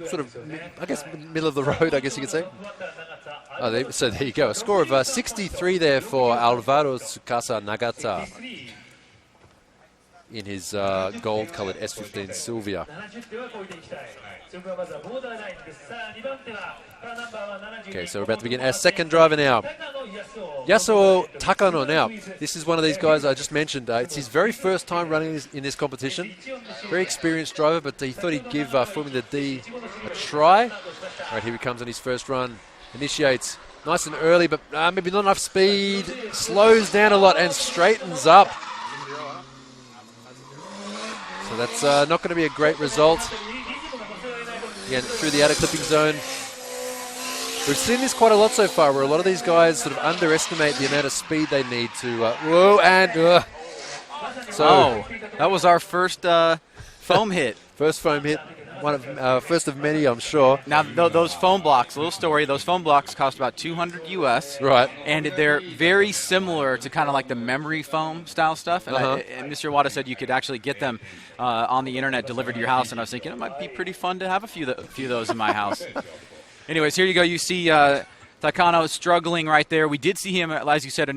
sort of, I guess, middle of the road, I guess you could say. So there you go. A score of 63 there for Alvaro Tsukasa Nagata in his gold-colored S15 Sylvia. Okay, so we're about to begin our second driver now. Yasuo Takano now. This is one of these guys I just mentioned. It's his very first time running in this competition. Very experienced driver, but he thought he'd give Formula D a try. All right, here he comes on his first run. Initiates nice and early, but maybe not enough speed. Slows down a lot and straightens up. So that's not going to be a great result. Again, through the outer clipping zone. We've seen this quite a lot so far, where a lot of these guys sort of underestimate the amount of speed they need to... So that was our first foam hit. First foam hit. First of many, I'm sure. Now, those foam blocks, a little story, those foam blocks cost about $200 US. Right. And they're very similar to kind of like the memory foam style stuff. And, and Mr. Wada said you could actually get them on the internet delivered to your house. And I was thinking it might be pretty fun to have a few of those in my house. Anyways, here you go. You see Takano struggling right there. We did see him, as you said,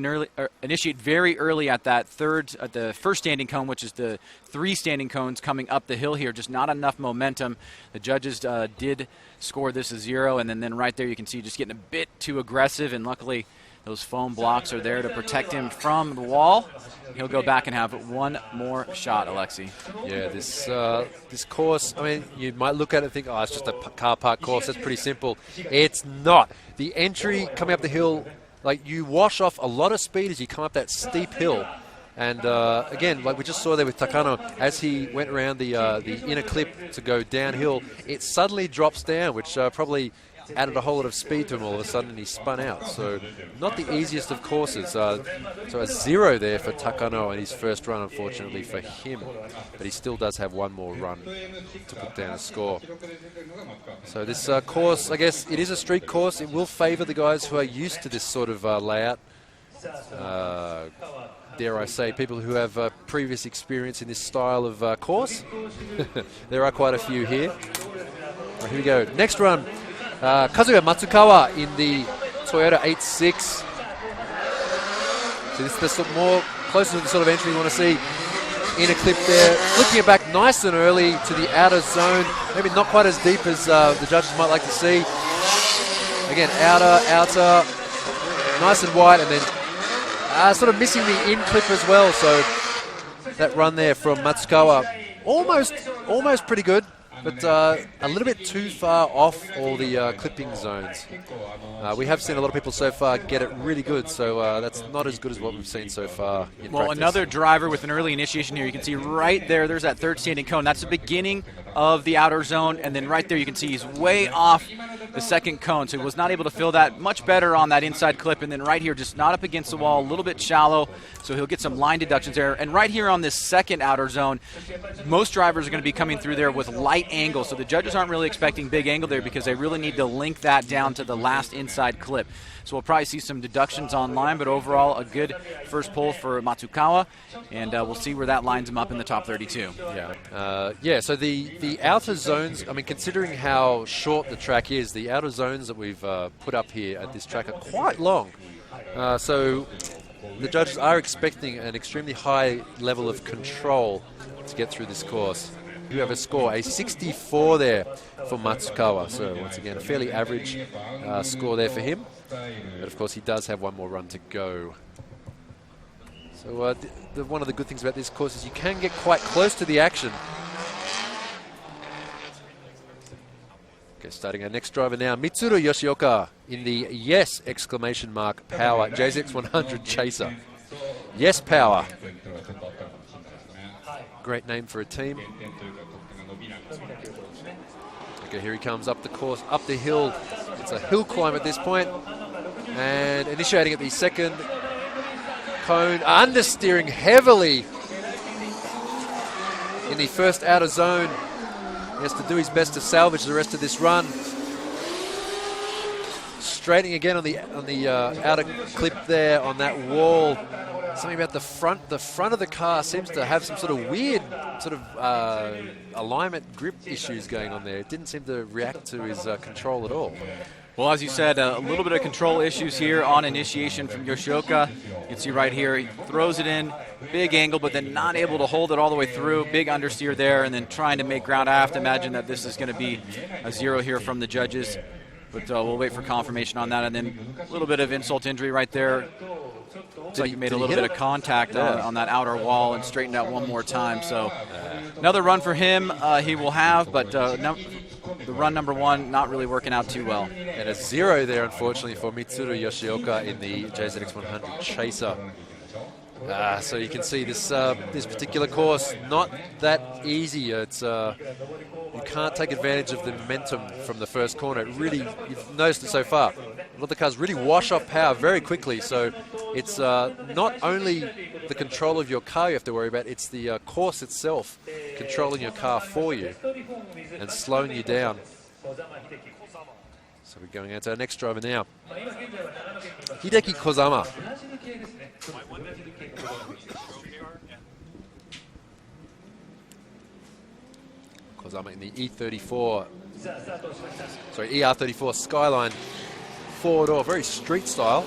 initiate very early at that the first standing cone, which is the 3 standing cones coming up the hill here. Just not enough momentum. The judges did score this a 0, and then right there you can see just getting a bit too aggressive, and luckily those foam blocks are there to protect him from the wall. He'll go back and have one more shot, Alexi. Yeah, this course, I mean, you might look at it and think, oh, it's just a car park course. That's pretty simple. It's not. The entry coming up the hill, like you wash off a lot of speed as you come up that steep hill. And again, like we just saw there with Takano, as he went around the inner clip to go downhill, it suddenly drops down, which probably added a whole lot of speed to him all of a sudden, and he spun out. So not the easiest of courses. So a 0 there for Takano in his first run, unfortunately for him. But he still does have one more run to put down a score. So this course, I guess it is a street course. It will favour the guys who are used to this sort of layout. Dare I say, people who have previous experience in this style of course. There are quite a few here. Right, here we go. Next run. Kazuya Matsukawa in the Toyota 86. So this is the more closer to the sort of entry you want to see. In a clip there, flicking it back nice and early to the outer zone. Maybe not quite as deep as the judges might like to see. Again, outer, nice and wide, and then sort of missing the in clip as well. So that run there from Matsukawa, almost pretty good. But a little bit too far off all the clipping zones. We have seen a lot of people so far get it really good, so that's not as good as what we've seen so far in practice. Another driver with an early initiation here. You can see right there's that 3rd standing cone. That's the beginning of the outer zone, and then right there you can see he's way off the 2nd cone, so he was not able to fill that. Much better on that inside clip, and then right here just not up against the wall, a little bit shallow, so he'll get some line deductions there. And right here on this 2nd outer zone, most drivers are going to be coming through there with light angle, so the judges aren't really expecting big angle there because they really need to link that down to the last inside clip. So we'll probably see some deductions online, but overall a good first pull for Matsukawa, and we'll see where that lines him up in the top 32. Yeah, so the outer zones, I mean, considering how short the track is, the outer zones that we've put up here at this track are quite long. So the judges are expecting an extremely high level of control to get through this course. You have a score, a 64 there for Matsukawa. So once again, a fairly average score there for him. But of course, he does have one more run to go. So one of the good things about this course is you can get quite close to the action. Okay, starting our next driver now, Mitsuru Yoshioka in the Yes! Exclamation mark Power JZX100 Chaser. Yes Power. Great name for a team. Okay, here he comes up the course, up the hill. It's a hill climb at this point. And initiating at the 2nd cone, understeering heavily in the first outer zone. He has to do his best to salvage the rest of this run. straightening again on the outer clip there on that wall. Something about the front of the car seems to have some sort of weird sort of alignment grip issues going on there. It didn't seem to react to his control at all. Well, as you said, a little bit of control issues here on initiation from Yoshioka. You can see right here, he throws it in, big angle, but then not able to hold it all the way through. Big understeer there, and then trying to make ground. I have to imagine that this is going to be a 0 here from the judges, but we'll wait for confirmation on that. And then a little bit of insult injury right there. Looks like he made a little bit of contact on that outer wall and straightened out one more time. So another run for him he will have, but the run number 1 not really working out too well. And a 0 there, unfortunately, for Mitsuru Yoshioka in the JZX 100 Chaser. So you can see this this particular course, not that easy. It's you can't take advantage of the momentum from the first corner. It really, you've noticed it so far. A lot of the cars really wash off power very quickly. So it's not only the control of your car you have to worry about, it's the course itself controlling your car for you and slowing you down. So we're going out to our next driver now. Hideki Kozama. Kozama in the E34, sorry, ER34 Skyline 4-door, very street style.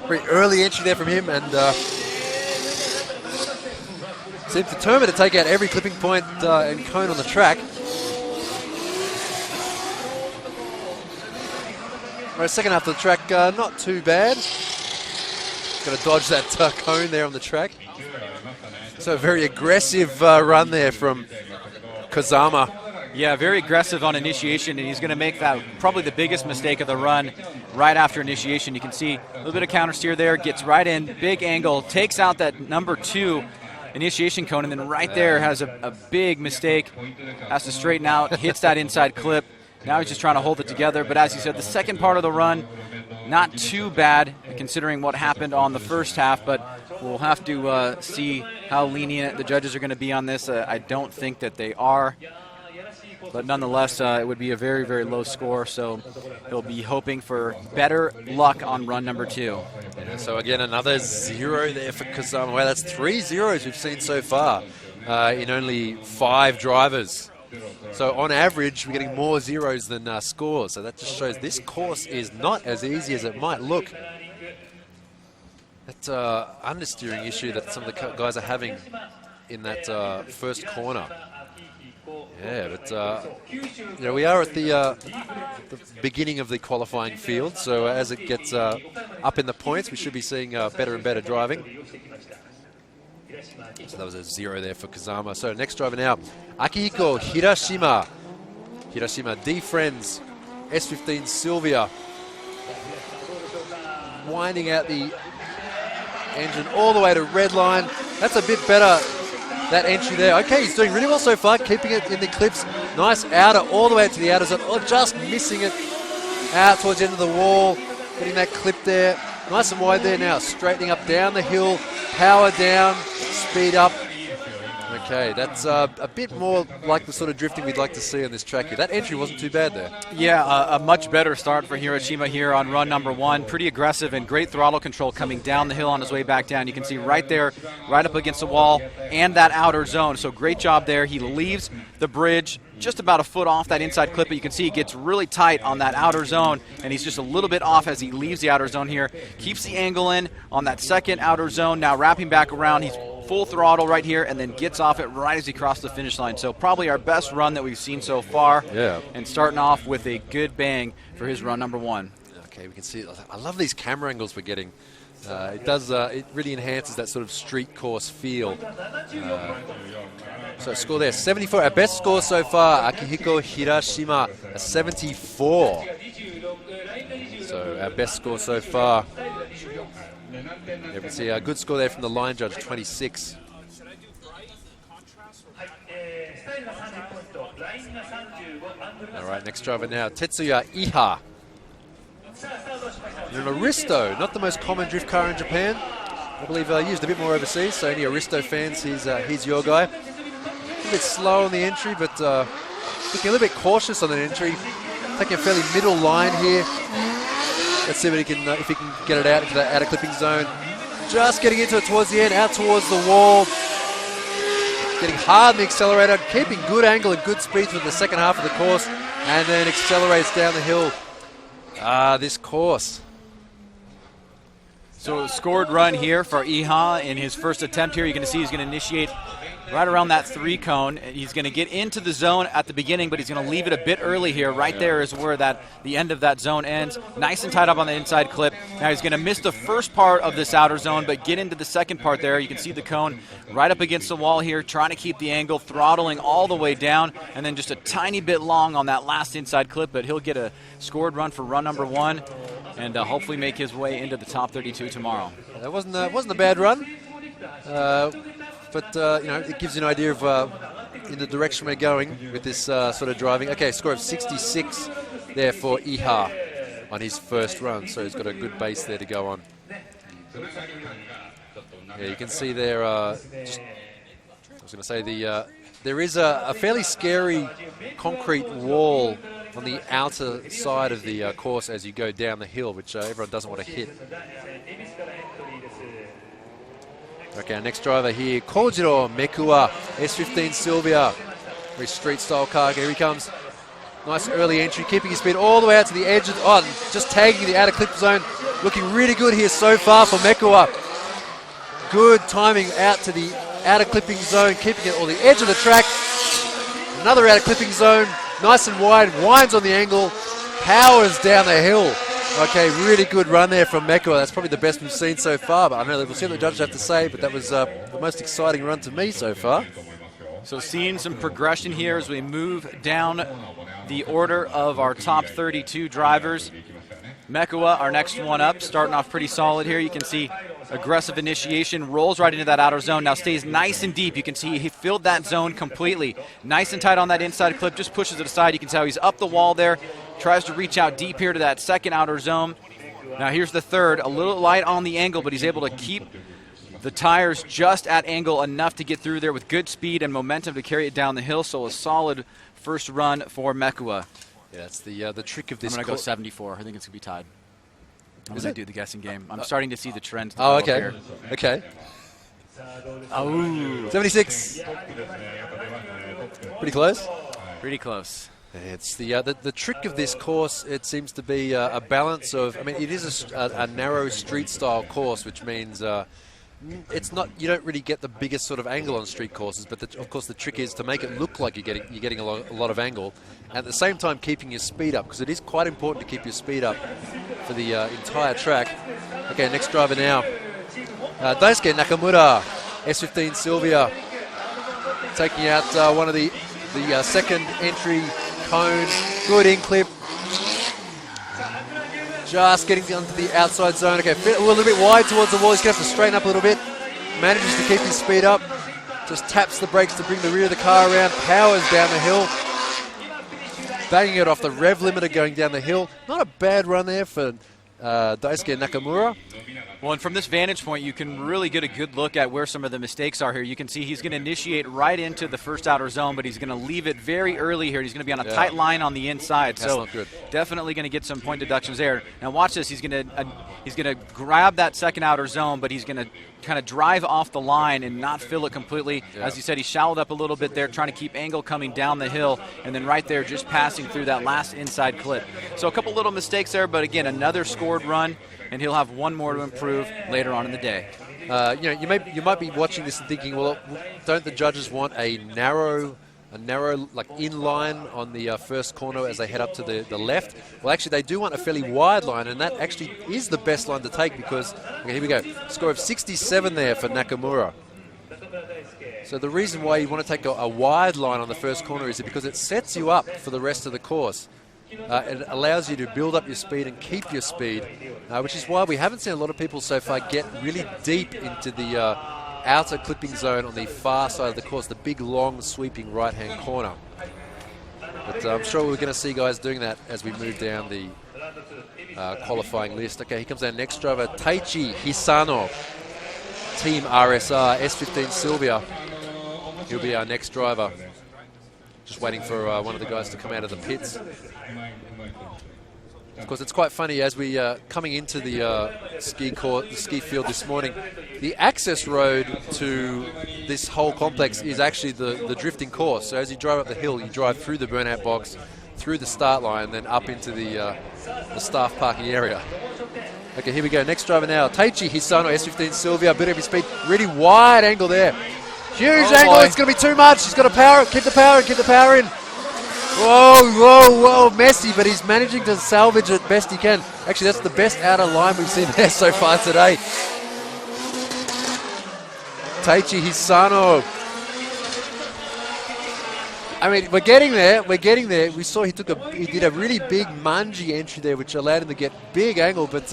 Very early entry there from him, and seems determined to take out every clipping point and cone on the track. Right, second half of the track, not too bad. Got to dodge that cone there on the track. So a very aggressive run there from Kozama. Yeah, very aggressive on initiation, and he's going to make that probably the biggest mistake of the run right after initiation. You can see a little bit of counter steer there, gets right in, big angle, takes out that number 2 initiation cone, and then right there has a big mistake, has to straighten out, hits that inside clip. Now he's just trying to hold it together, but as you said, the second part of the run, not too bad considering what happened on the first half, but we'll have to see how lenient the judges are going to be on this. I don't think that they are, but nonetheless, it would be a very, very low score, so he'll be hoping for better luck on run number 2. Yeah, so again, another 0 there for Kozama. Wow, that's 3 zeros we've seen so far in only 5 drivers. So on average, we're getting more zeros than scores. So that just shows this course is not as easy as it might look. That understeering issue that some of the guys are having in that first corner. Yeah, but you know, we are at the beginning of the qualifying field. So as it gets up in the points, we should be seeing better and better driving. So that was a 0 there for Kozama. So next driver now, Akihiko Hirashima. Hirashima D-Friends, S15 Sylvia. Winding out the engine all the way to red line. That's a bit better, that entry there. Okay, he's doing really well so far, keeping it in the clips. Nice outer all the way to the outer zone. Oh, just missing it out towards the end of the wall. Getting that clip there. Nice and wide there now. Straightening up down the hill. Power down. Speed up. Okay, that's a bit more like the sort of drifting we'd like to see on this track here. That entry wasn't too bad there. Yeah, a much better start for Hiroshima here on run number 1. Pretty aggressive and great throttle control coming down the hill on his way back down. You can see right there, right up against the wall, and that outer zone. So great job there. He leaves the bridge just about a foot off that inside clip, but you can see he gets really tight on that outer zone, and he's just a little bit off as he leaves the outer zone here. Keeps the angle in on that second outer zone. Now wrapping back around, he's full throttle right here, and then gets off it right as he crossed the finish line. So probably our best run that we've seen so far. Yeah. And starting off with a good bang for his run number 1. Okay, we can see, I love these camera angles we're getting. It does, it really enhances that sort of street course feel. So score there, 74. Our best score so far, Akihiko Hirashima, a 74. So our best score so far. Yeah, we can see a good score there from the line judge, 26. All right, next driver now, Tetsuya Iha. An Aristo, not the most common drift car in Japan. I believe used a bit more overseas, so any Aristo fans, he's your guy. A bit slow on the entry, but looking a little bit cautious on an entry, taking a fairly middle line here. Let's see if he can get it out into the outer clipping zone. Just getting into it towards the end, out towards the wall. Getting hard in the accelerator, keeping good angle and good speed through the second half of the course, and then accelerates down the hill. This course. So scored run here for Iha in his first attempt here. You're going to see he's going to initiate right around that 3 cone. He's going to get into the zone at the beginning, but he's going to leave it a bit early here. Right there is where the end of that zone ends. Nice and tied up on the inside clip. Now he's going to miss the first part of this outer zone, but get into the second part there. You can see the cone right up against the wall here, trying to keep the angle, throttling all the way down, and then just a tiny bit long on that last inside clip, but he'll get a scored run for run number 1 and hopefully make his way into the top 32 tomorrow. That wasn't a bad run. But it gives you an idea of in the direction we're going with this sort of driving. Okay, score of 66 there for Iha on his first run, so he's got a good base there to go on. Yeah, you can see there. I was going to say there is a fairly scary concrete wall on the outer side of the course as you go down the hill, which everyone doesn't want to hit. Okay, our next driver here, Kojiro Mekua, S15 Sylvia. Very street style car. Here he comes. Nice early entry, keeping his speed all the way out to the edge of just tagging the outer clip zone. Looking really good here so far for Mekua. Good timing out to the outer clipping zone, keeping it on the edge of the track. Another outer clipping zone, nice and wide, winds on the angle, powers down the hill. Okay, really good run there from Mekua. That's probably the best we've seen so far, but I know we'll see what the judges have to say, but that was the most exciting run to me so far. So seeing some progression here as we move down the order of our top 32 drivers. Mekua, our next one up, starting off pretty solid here. You can see aggressive initiation, rolls right into that outer zone, now stays nice and deep. You can see he filled that zone completely. Nice and tight on that inside clip, just pushes it aside. You can tell he's up the wall there, tries to reach out deep here to that second outer zone. Now here's the third, a little light on the angle, but he's able to keep the tires just at angle enough to get through there with good speed and momentum to carry it down the hill. So a solid first run for Mekua. Yeah, that's the trick of this. I'm going to go 74. I think it's going to be tied. I'm going to do the guessing game. I'm starting to see the trends. Oh, okay. Here. Okay. Oh. 76. Pretty close. Pretty close. It's the trick of this course. It seems to be a balance of. I mean, it is a narrow street style course, which means it's not. You don't really get the biggest sort of angle on street courses. But of course, the trick is to make it look like you're getting a lot of angle, and at the same time keeping your speed up, because it is quite important to keep your speed up for the entire track. Okay, next driver now, Daisuke Nakamura, S15 Sylvia, taking out one of the second entry cone. Good in clip. Just getting onto the outside zone. Okay, a little bit wide towards the wall. He's going to have to straighten up a little bit. Manages to keep his speed up. Just taps the brakes to bring the rear of the car around. Powers down the hill. Banging it off the rev limiter going down the hill. Not a bad run there for Daisuke Nakamura. Well, and from this vantage point, you can really get a good look at where some of the mistakes are here. You can see he's going to initiate right into the first outer zone, but he's going to leave it very early here. He's going to be on a tight line on the inside. That's so not good. Definitely going to get some point deductions there. Now watch this. He's going to grab that second outer zone, but he's going to kind of drive off the line and not fill it completely. Yeah. As you said, he shallowed up a little bit there, trying to keep angle coming down the hill, and then right there just passing through that last inside clip. So a couple little mistakes there, but again, another scored run, and he'll have one more to improve later on in the day. You might be watching this and thinking, well, don't the judges want a narrow like inline on the first corner as they head up to the left? Well, actually, they do want a fairly wide line, and that actually is the best line to take because, okay, here we go, score of 67 there for Nakamura. So the reason why you want to take a wide line on the first corner is because it sets you up for the rest of the course. It allows you to build up your speed and keep your speed, which is why we haven't seen a lot of people so far get really deep into the outer clipping zone on the far side of the course, the big, long, sweeping right-hand corner. But I'm sure we're going to see guys doing that as we move down the qualifying list. Okay, here comes our next driver, Taichi Hisano, Team RSR, S15 Sylvia. He'll be our next driver. Just waiting for one of the guys to come out of the pits. Of course, it's quite funny as we coming into the ski field this morning. The access road to this whole complex is actually the drifting course. So as you drive up the hill, you drive through the burnout box, through the start line, then up into the staff parking area. Okay, here we go. Next driver now, Taichi Hisano, S15 Silvia, bit of his speed, really wide angle there. Huge angle, it's going to be too much. He's got to power it, keep the power in. Whoa, messy, but he's managing to salvage it best he can. Actually, that's the best outer line we've seen there so far today. Taichi Hisano. I mean, we're getting there. We saw he did a really big manji entry there, which allowed him to get big angle, but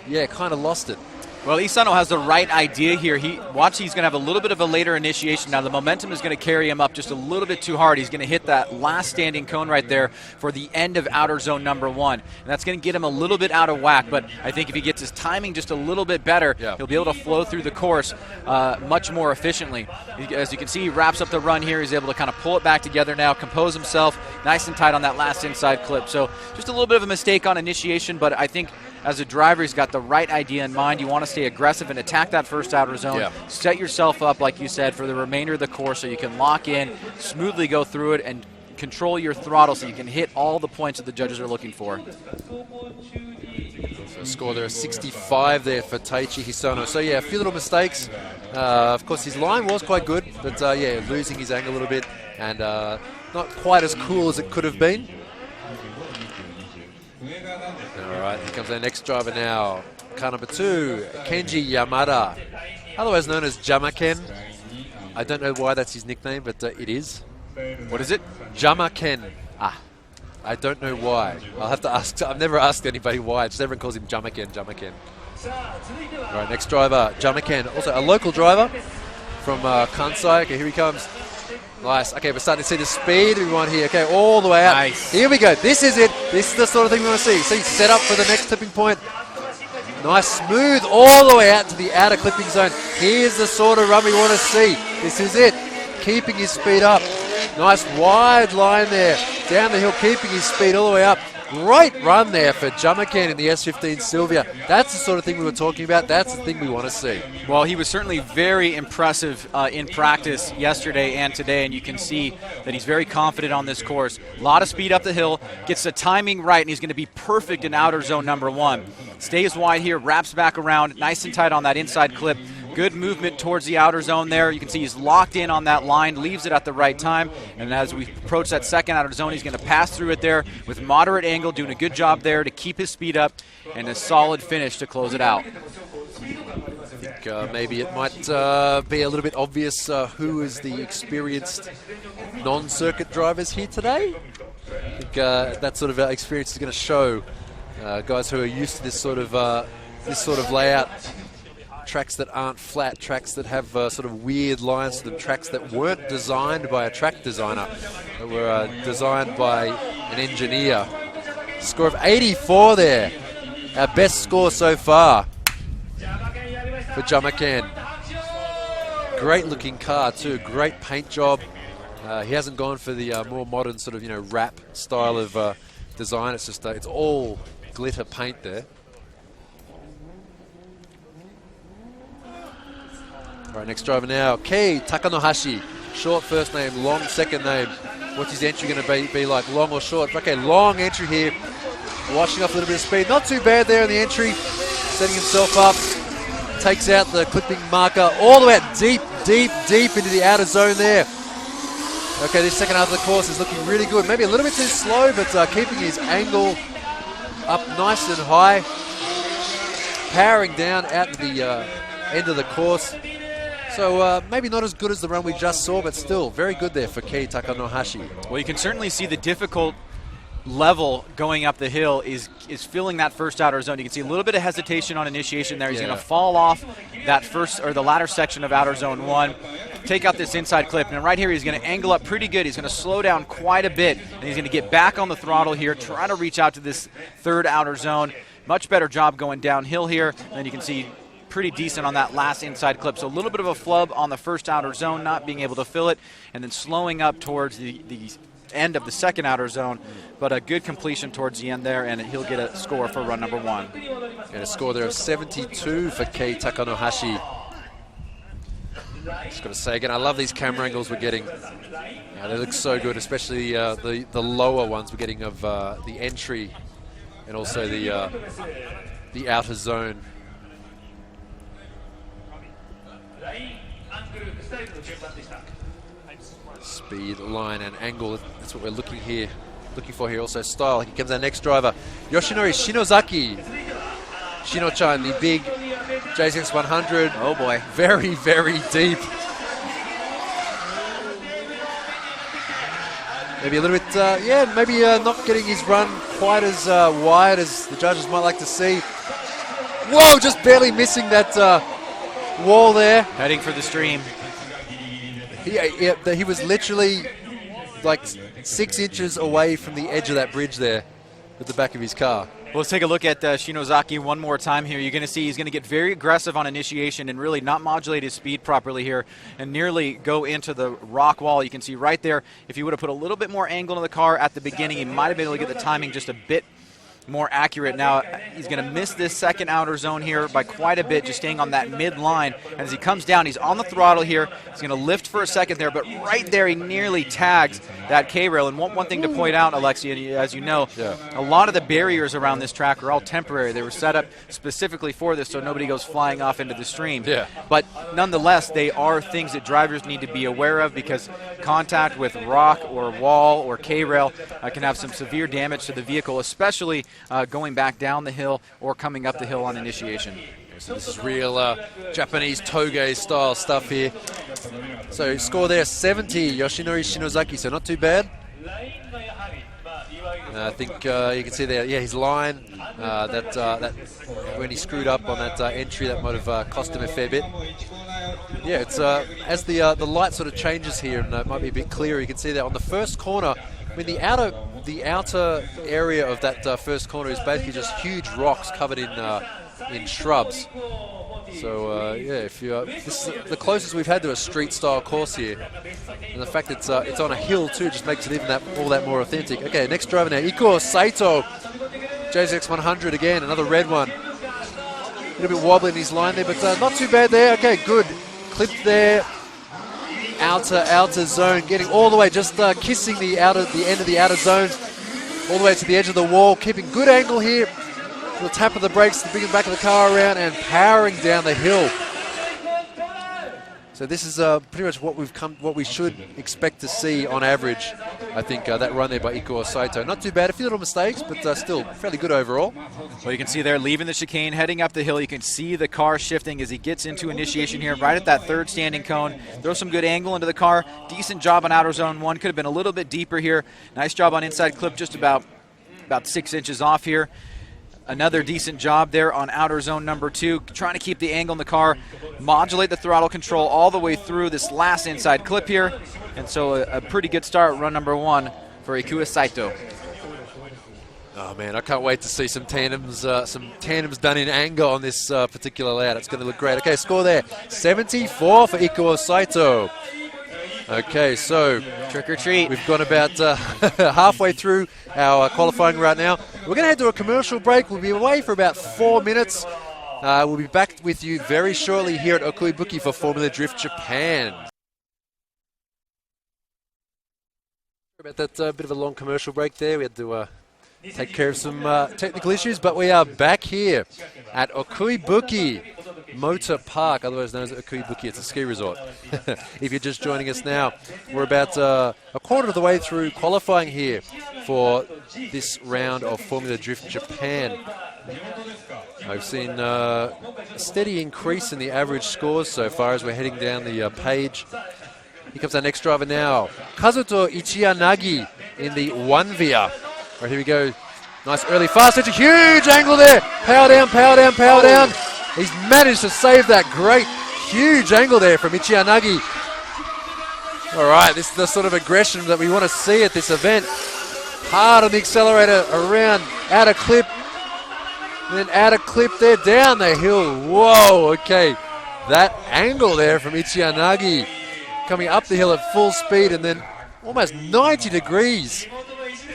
yeah, kind of lost it. Well, Isano has the right idea here. He's going to have a little bit of a later initiation. Now, the momentum is going to carry him up just a little bit too hard. He's going to hit that last standing cone right there for the end of outer zone number 1. And that's going to get him a little bit out of whack. But I think if he gets his timing just a little bit better, he'll be able to flow through the course much more efficiently. As you can see, he wraps up the run here. He's able to kind of pull it back together now, compose himself nice and tight on that last inside clip. So just a little bit of a mistake on initiation, but I think as a driver, he's got the right idea in mind. You want to stay aggressive and attack that first outer zone. Yeah. Set yourself up, like you said, for the remainder of the course so you can lock in, smoothly go through it, and control your throttle so you can hit all the points that the judges are looking for. So score there, 65 there for Taichi Hisano. So yeah, a few little mistakes. Of course, his line was quite good, but yeah, losing his angle a little bit and not quite as cool as it could have been. All right, here comes our next driver now. Car number 2, Kenji Yamada, otherwise known as Jamaken. I don't know why that's his nickname, but it is. What is it? Jamaken. I don't know why. I'll have to ask. I've never asked anybody why. Just everyone calls him Jamaken. All right, next driver, Jamaken. Also a local driver from Kansai. Okay, here he comes. Nice. Okay, we're starting to see the speed we want here. Okay, all the way out. Nice. Here we go. This is it. This is the sort of thing we want to see. See, set up for the next clipping point. Nice, smooth all the way out to the outer clipping zone. Here's the sort of run we want to see. This is it. Keeping his speed up. Nice wide line there. Down the hill, keeping his speed all the way up. Great run there for Jamaken in the S15 Silvia. That's the sort of thing we were talking about. That's the thing we want to see. Well, he was certainly very impressive in practice yesterday and today, and you can see that he's very confident on this course. A lot of speed up the hill, gets the timing right, and he's going to be perfect in outer zone number 1. Stays wide here, wraps back around, nice and tight on that inside clip. Good movement towards the outer zone there. You can see he's locked in on that line, leaves it at the right time. And as we approach that second outer zone, he's going to pass through it there with moderate angle, doing a good job there to keep his speed up and a solid finish to close it out. I think maybe it might be a little bit obvious who is the experienced non-circuit drivers here today. I think that sort of experience is going to show guys who are used to this sort of layout. Tracks that aren't flat, tracks that have sort of weird lines to them, tracks that weren't designed by a track designer, that were designed by an engineer. Score of 84 there. Our best score so far for Jamaken. Great looking car too, great paint job. He hasn't gone for the more modern sort of, wrap style of design. It's just, it's all glitter paint there. All right, next driver now, Kei Takanohashi. Short first name, long second name. What's his entry going to be like, long or short? Okay, long entry here. Washing off a little bit of speed. Not too bad there in the entry. Setting himself up. Takes out the clipping marker all the way out deep into the outer zone there. Okay, this second half of the course is looking really good. Maybe a little bit too slow, but keeping his angle up nice and high. Powering down out to the end of the course. So maybe not as good as the run we just saw, but still very good there for Kei Takanohashi. Well, you can certainly see the difficult level going up the hill is filling that first outer zone. You can see a little bit of hesitation on initiation there. He's going to fall off that first or the latter section of outer zone 1, take out this inside clip, and right here he's going to angle up pretty good. He's going to slow down quite a bit, and he's going to get back on the throttle here, try to reach out to this third outer zone. Much better job going downhill here. And then you can see pretty decent on that last inside clip. So a little bit of a flub on the first outer zone, not being able to fill it, and then slowing up towards the end of the second outer zone, but a good completion towards the end there, and he'll get a score for run number 1. And a score there of 72 for Kei Takanohashi. Just got to say again, I love these camera angles we're getting. They look so good, especially the lower ones we're getting of the entry and also the outer zone. Speed, line, and angle. That's what we're looking for here. Also style. Here comes our next driver, Yoshinori Shinozaki. Shino-chan, the big JZX 100. Oh boy. Very, very deep. Maybe a little bit, maybe not getting his run quite as wide as the judges might like to see. Whoa, just barely missing that wall there. Heading for the stream. He was literally like 6 inches away from the edge of that bridge there with the back of his car. Well, let's take a look at Shinozaki one more time here. You're going to see he's going to get very aggressive on initiation and really not modulate his speed properly here and nearly go into the rock wall. You can see right there, if he would have put a little bit more angle into the car at the beginning, he might have been able to get the timing just a bit more accurate. Now he's going to miss this second outer zone here by quite a bit, just staying on that mid line. And as he comes down, he's on the throttle here. He's going to lift for a second there, but right there he nearly tags that K-rail. And one thing to point out, Alexi, as you know, a lot of the barriers around this track are all temporary. They were set up specifically for this so nobody goes flying off into the stream. But nonetheless, they are things that drivers need to be aware of, because contact with rock or wall or K-rail can have some severe damage to the vehicle, especially going back down the hill or coming up the hill on initiation. So this is real Japanese toge style stuff here. So score there 70, Yoshinori Shinozaki, so not too bad. I think you can see there, his line, that when he screwed up on that entry, that might have cost him a fair bit. Yeah, it's as the light sort of changes here, and it might be a bit clearer. You can see that on the first corner. I mean, the outer area of that first corner is basically just huge rocks covered in shrubs. So if you this is the closest we've had to a street-style course here, and the fact it's on a hill too just makes it even all that more authentic. Okay, next driver now, Ikuo Saito, JZX 100 again, another red one. A little bit wobbly in his line there, but not too bad there. Okay, good clipped there. Outer zone, getting all the way, just kissing the end of the outer zone, all the way to the edge of the wall, keeping good angle here. The tap of the brakes to bring the back of the car around and powering down the hill. So this is pretty much what we should expect to see on average. I think that run there by Ikuo Saito, not too bad. A few little mistakes, but still fairly good overall. Well, you can see there, leaving the chicane, heading up the hill. You can see the car shifting as he gets into initiation here, right at that third standing cone. Throw some good angle into the car. Decent job on outer zone 1. Could have been a little bit deeper here. Nice job on inside clip, just about 6 inches off here. Another decent job there on outer zone number 2, trying to keep the angle in the car, modulate the throttle control all the way through this last inside clip here. And so a pretty good start, run number 1 for Ikuo Saito. Oh man, I can't wait to see some tandems done in anger on this particular layout. It's going to look great. Okay, score there, 74 for Ikuo Saito. Okay, so trick or treat. We've gone about halfway through our qualifying right now. We're going to head to a commercial break. We'll be away for about 4 minutes. We'll be back with you very shortly here at OKUIBUKI for Formula Drift Japan. About that bit of a long commercial break there. We had to take care of some technical issues, but we are back here at OKUIBUKI Motor Park, otherwise known as OKUIBUKI. It's a ski resort. If you're just joining us now, we're about a quarter of the way through qualifying here for this round of Formula Drift Japan. I've seen a steady increase in the average scores so far as we're heading down the page. Here comes our next driver now, Kazuto Ichiyanagi in the 1VIA. Right, here we go. Nice early fast. Such a huge angle there. Power down, power down, power down. He's managed to save that great, huge angle there from Ichiyanagi. All right, this is the sort of aggression that we want to see at this event. Hard on the accelerator, around, out of clip. And then out of clip there, down the hill. Whoa, okay. That angle there from Ichiyanagi coming up the hill at full speed and then almost 90 degrees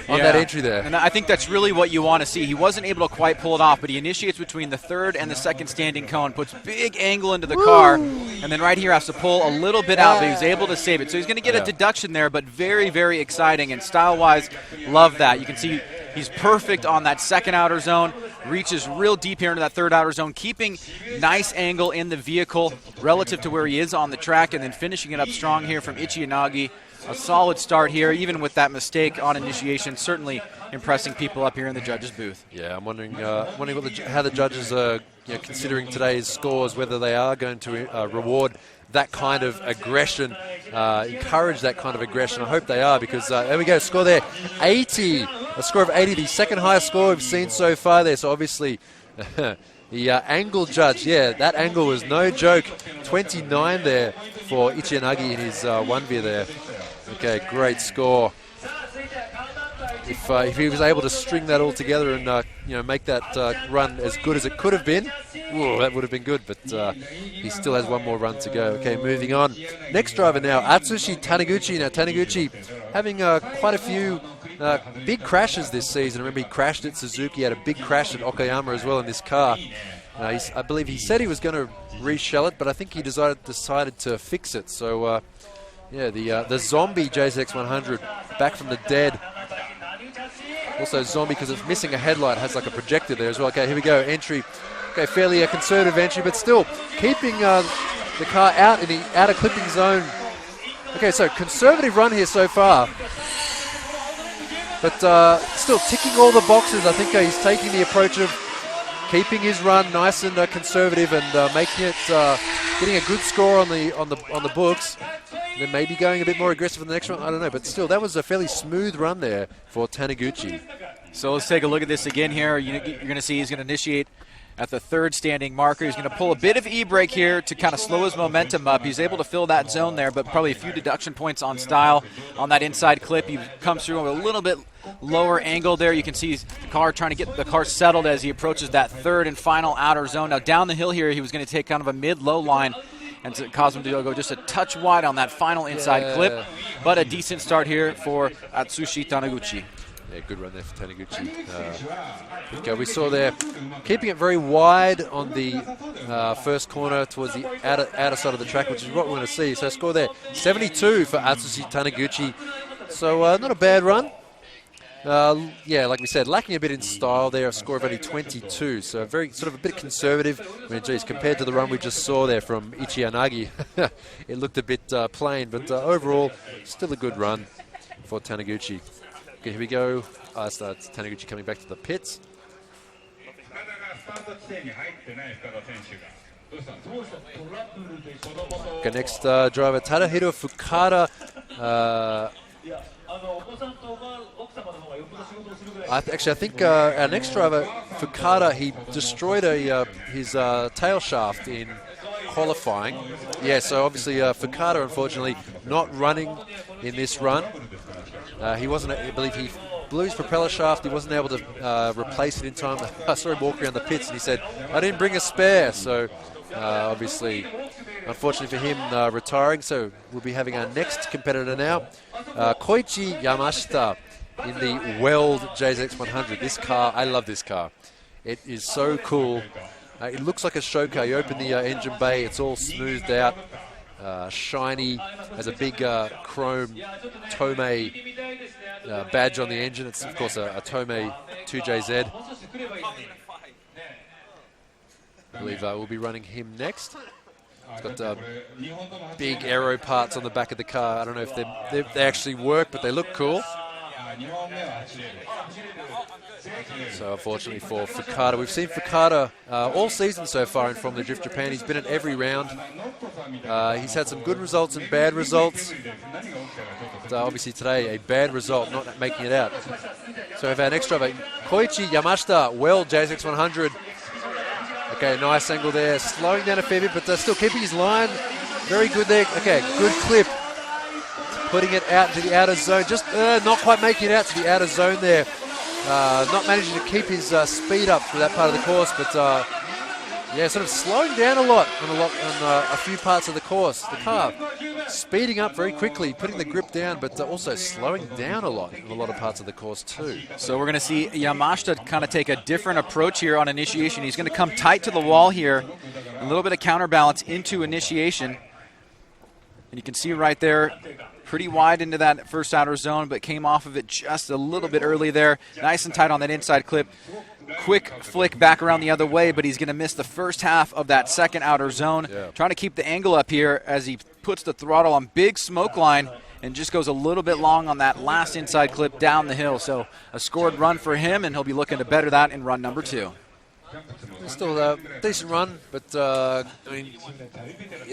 on that entry there. And I think that's really what you want to see. He wasn't able to quite pull it off, but he initiates between the third and the second standing cone, puts big angle into the car, and then right here has to pull a little bit out, but he was able to save it. So he's going to get a deduction there, but very, very exciting. And style-wise, love that. You can see he's perfect on that second outer zone, reaches real deep here into that third outer zone, keeping nice angle in the vehicle relative to where he is on the track, and then finishing it up strong here from Ichiyanagi. A solid start here, even with that mistake on initiation, certainly impressing people up here in the judges' booth. Yeah, I'm wondering how the judges are considering today's scores, whether they are going to reward that kind of aggression, encourage that kind of aggression. I hope they are, because there we go, score there, 80. A score of 80, the second highest score we've seen so far there. So obviously the angle judge, that angle was no joke. 29 there for Ichiyanagi in his 1V there. Okay, great score. If he was able to string that all together and make that run as good as it could have been, that would have been good. But he still has one more run to go. Okay, moving on. Next driver now, Atsushi Taniguchi. Now Taniguchi having quite a few big crashes this season. Remember, he crashed at Suzuki, had a big crash at Okayama as well in this car. I believe he said he was going to reshell it, but I think he decided to fix it. So. The zombie JZX100 back from the dead. Also zombie because it's missing a headlight, has like a projector there as well. Okay, here we go, entry. Okay, fairly a conservative entry, but still keeping the car out in the outer clipping zone. Okay, so conservative run here so far. But still ticking all the boxes. I think he's taking the approach of keeping his run nice and conservative and making it, getting a good score on the books. Then maybe going a bit more aggressive in the next one, I don't know. But still, that was a fairly smooth run there for Taniguchi. So let's take a look at this again here. You're going to see he's going to initiate at the third standing marker. He's going to pull a bit of e-brake here to kind of slow his momentum up. He's able to fill that zone there, but probably a few deduction points on style on that inside clip. He comes through with a little bit lower angle there. You can see the car trying to get the car settled as he approaches that third and final outer zone. Now down the hill here, he was going to take kind of a mid-low line and to cause him to go just a touch wide on that final inside clip. But a decent start here for Atsushi Taniguchi. Yeah, good run there for Taniguchi. We saw there, keeping it very wide on the first corner towards the outer side of the track, which is what we want to see. So score there, 72 for Atsushi Taniguchi. So not a bad run. Like we said, lacking a bit in style there, a score of only 22. So very sort of a bit conservative. I mean, geez, compared to the run we just saw there from Ichiyanagi, it looked a bit plain. But overall, still a good run for Taniguchi. Okay, here we go. It's Taniguchi coming back to the pits. Okay, next driver, Tadahiro Fukada. I think our next driver, Fukada, he destroyed his tail shaft in qualifying. Yeah, so obviously Fukada, unfortunately, not running in this run. He wasn't, I believe he blew his propeller shaft. He wasn't able to replace it in time. I saw him walk around the pits and he said, I didn't bring a spare. So obviously, unfortunately for him, retiring. So we'll be having our next competitor now, Koichi Yamashita in the Weld JZX100. This car, I love this car. It is so cool. It looks like a show car. You open the engine bay, it's all smoothed out, shiny, has a big chrome Tomei badge on the engine. It's, of course, a Tomei 2JZ. I believe we'll be running him next. It's got big aero parts on the back of the car. I don't know if they actually work, but they look cool. So unfortunately for Fukada, we've seen Fukada all season so far in Formula Drift Japan. He's been at every round. He's had some good results and bad results. But, obviously today, a bad result, not making it out. So we have our next driver, Koichi Yamashita, Weld JZX100. Okay, nice angle there, slowing down a fair bit, but still keeping his line. Very good there. Okay, good clip. Putting it out to the outer zone, just not quite making it out to the outer zone there not managing to keep his speed up for that part of the course, but yeah, sort of slowing down a lot on a few parts of the course. The car speeding up very quickly, putting the grip down, but also slowing down a lot in a lot of parts of the course too. So we're going to see Yamashita kind of take a different approach here on initiation. He's going to come tight to the wall here, a little bit of counterbalance into initiation. And you can see right there, pretty wide into that first outer zone, but came off of it just a little bit early there. Nice and tight on that inside clip. Quick flick back around the other way, but he's going to miss the first half of that second outer zone. Yeah. Trying to keep the angle up here as he puts the throttle on big smoke line and just goes a little bit long on that last inside clip down the hill. So a scored run for him, and he'll be looking to better that in run number 2. Still a decent run, but I mean,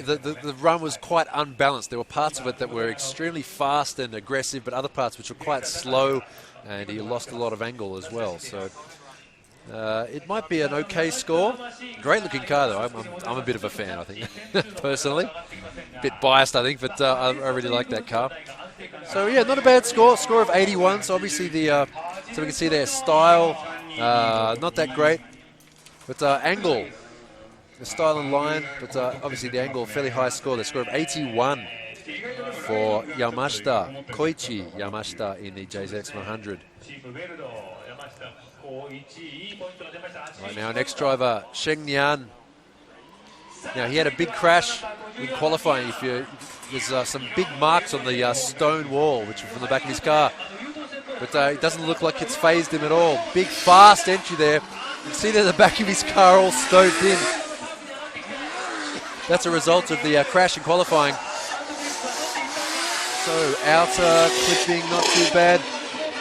the run was quite unbalanced. There were parts of it that were extremely fast and aggressive, but other parts which were quite slow, and he lost a lot of angle as well. So it might be an okay score. Great looking car though. I'm a bit of a fan, I think, personally. A bit biased, I think, but I really like that car. So yeah, not a bad score. Score of 81. So obviously so we can see their style, not that great, but angle, the style and line, but obviously the angle, fairly high score. The score of 81 for Yamashita, Koichi Yamashita in the JZX 100. Right now, next driver, Sheng Nian. Now, he had a big crash in qualifying. There's some big marks on the stone wall, which are from the back of his car. But it doesn't look like it's phased him at all. Big, fast entry there. You can see there the back of his car all stoked in. That's a result of the crash in qualifying. So, outer, clipping, not too bad.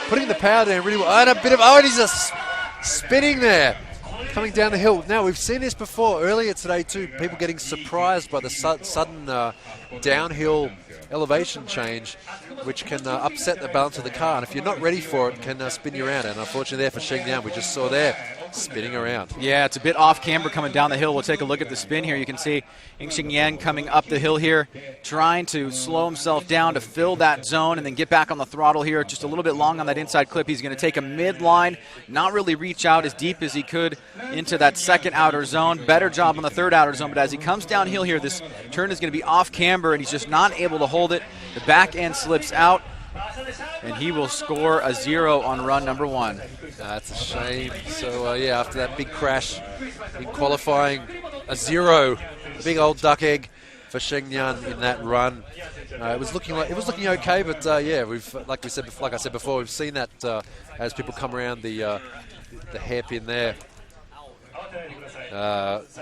Putting the power down really well. And a bit of, and he's just spinning there, coming down the hill. Now, we've seen this before earlier today too, people getting surprised by the sudden downhill elevation change, which can upset the balance of the car. And if you're not ready for it, can spin you around. And unfortunately there for Sheng Nian, we just saw there, spinning around. Yeah, it's a bit off camber coming down the hill. We'll take a look at the spin here. You can see Sheng Nian coming up the hill here, trying to slow himself down to fill that zone and then get back on the throttle here. Just a little bit long on that inside clip. He's going to take a midline, not really reach out as deep as he could into that second outer zone. Better job on the third outer zone, but as he comes downhill here, this turn is going to be off camber and he's just not able to hold it. The back end slips out, and he will score a 0 on run number 1. That's a shame. So yeah, after that big crash in qualifying, a 0, big old duck egg for Sheng Nian in that run. It was looking okay, but yeah, like I said before, we've seen that as people come around the hairpin there,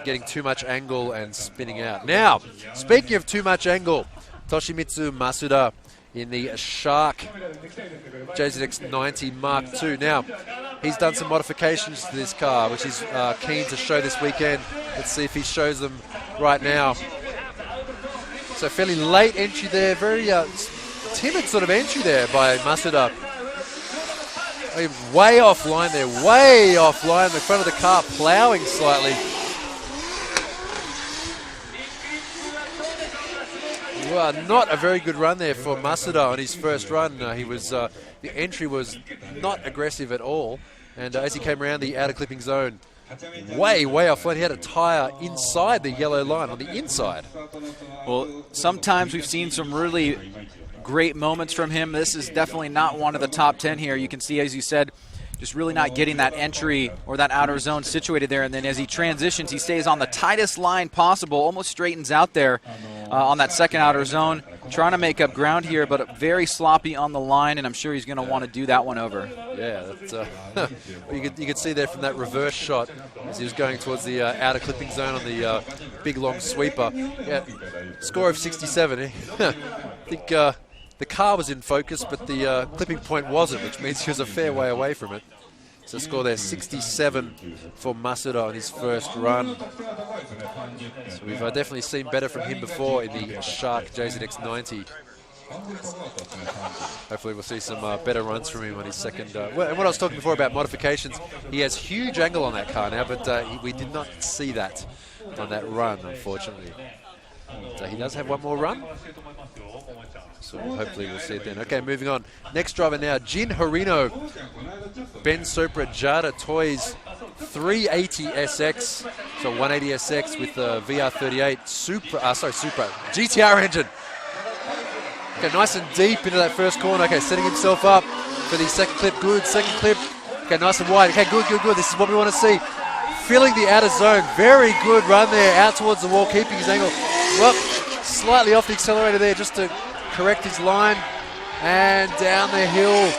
getting too much angle and spinning out. Now, speaking of too much angle, Toshimitsu Masuda in the Shark JZX 90 Mark II. Now, he's done some modifications to this car, which he's keen to show this weekend. Let's see if he shows them right now. So fairly late entry there, very timid sort of entry there by Masuda. Way offline there, way offline. The front of the car ploughing slightly. Well, not a very good run there for Masuda on his first run. The entry was not aggressive at all, and as he came around the outer clipping zone, way offline. He had a tyre inside the yellow line on the inside. Well, sometimes we've seen some really great moments from him. This is definitely not one of the top 10 here. You can see, as you said, just really not getting that entry or that outer zone situated there. And then as he transitions, he stays on the tightest line possible, almost straightens out there on that second outer zone, trying to make up ground here, but very sloppy on the line, and I'm sure he's going to want to do that one over. Yeah, that's, you could see there from that reverse shot as he was going towards the outer clipping zone on the big long sweeper. Yeah, score of 67. I think the car was in focus, but the clipping point wasn't, which means he was a fair way away from it. So score there, 67 for Masuda on his first run. So we've definitely seen better from him before in the Shark JZX 90. Hopefully we'll see some better runs from him on his second. And what I was talking before about modifications, he has huge angle on that car now, but we did not see that on that run, unfortunately. So he does have one more run. So hopefully we'll see it then. Okay, moving on. Next driver now, Jin Horino. Ben Sopra Jada Toys 380 SX. So 180 SX with the VR38 Supra GTR engine. Okay, nice and deep into that first corner. Okay, setting himself up for the second clip. Good, second clip. Okay, nice and wide. Okay, good. This is what we want to see. Filling the outer zone. Very good run there, out towards the wall, keeping his angle. Well, slightly off the accelerator there just to correct his line. And down the hill.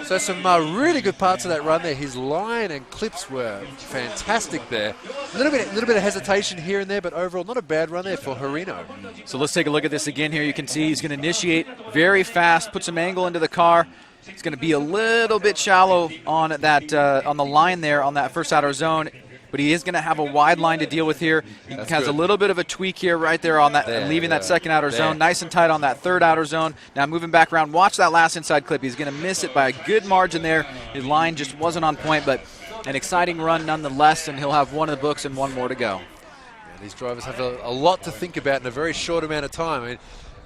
So some really good parts of that run there. His line and clips were fantastic there. A little bit of hesitation here and there, but overall not a bad run there for Horino. So let's take a look at this again here. You can see he's going to initiate very fast, put some angle into the car. It's going to be a little bit shallow on that on the line there on that first outer zone, but he is going to have a wide line to deal with here. He has a little bit of a tweak here right there on that, leaving that second outer zone. Nice and tight on that third outer zone. Now moving back around. Watch that last inside clip. He's going to miss it by a good margin there. His line just wasn't on point, but an exciting run nonetheless, and he'll have one in the books and one more to go. Yeah, these drivers have a lot to think about in a very short amount of time. I mean,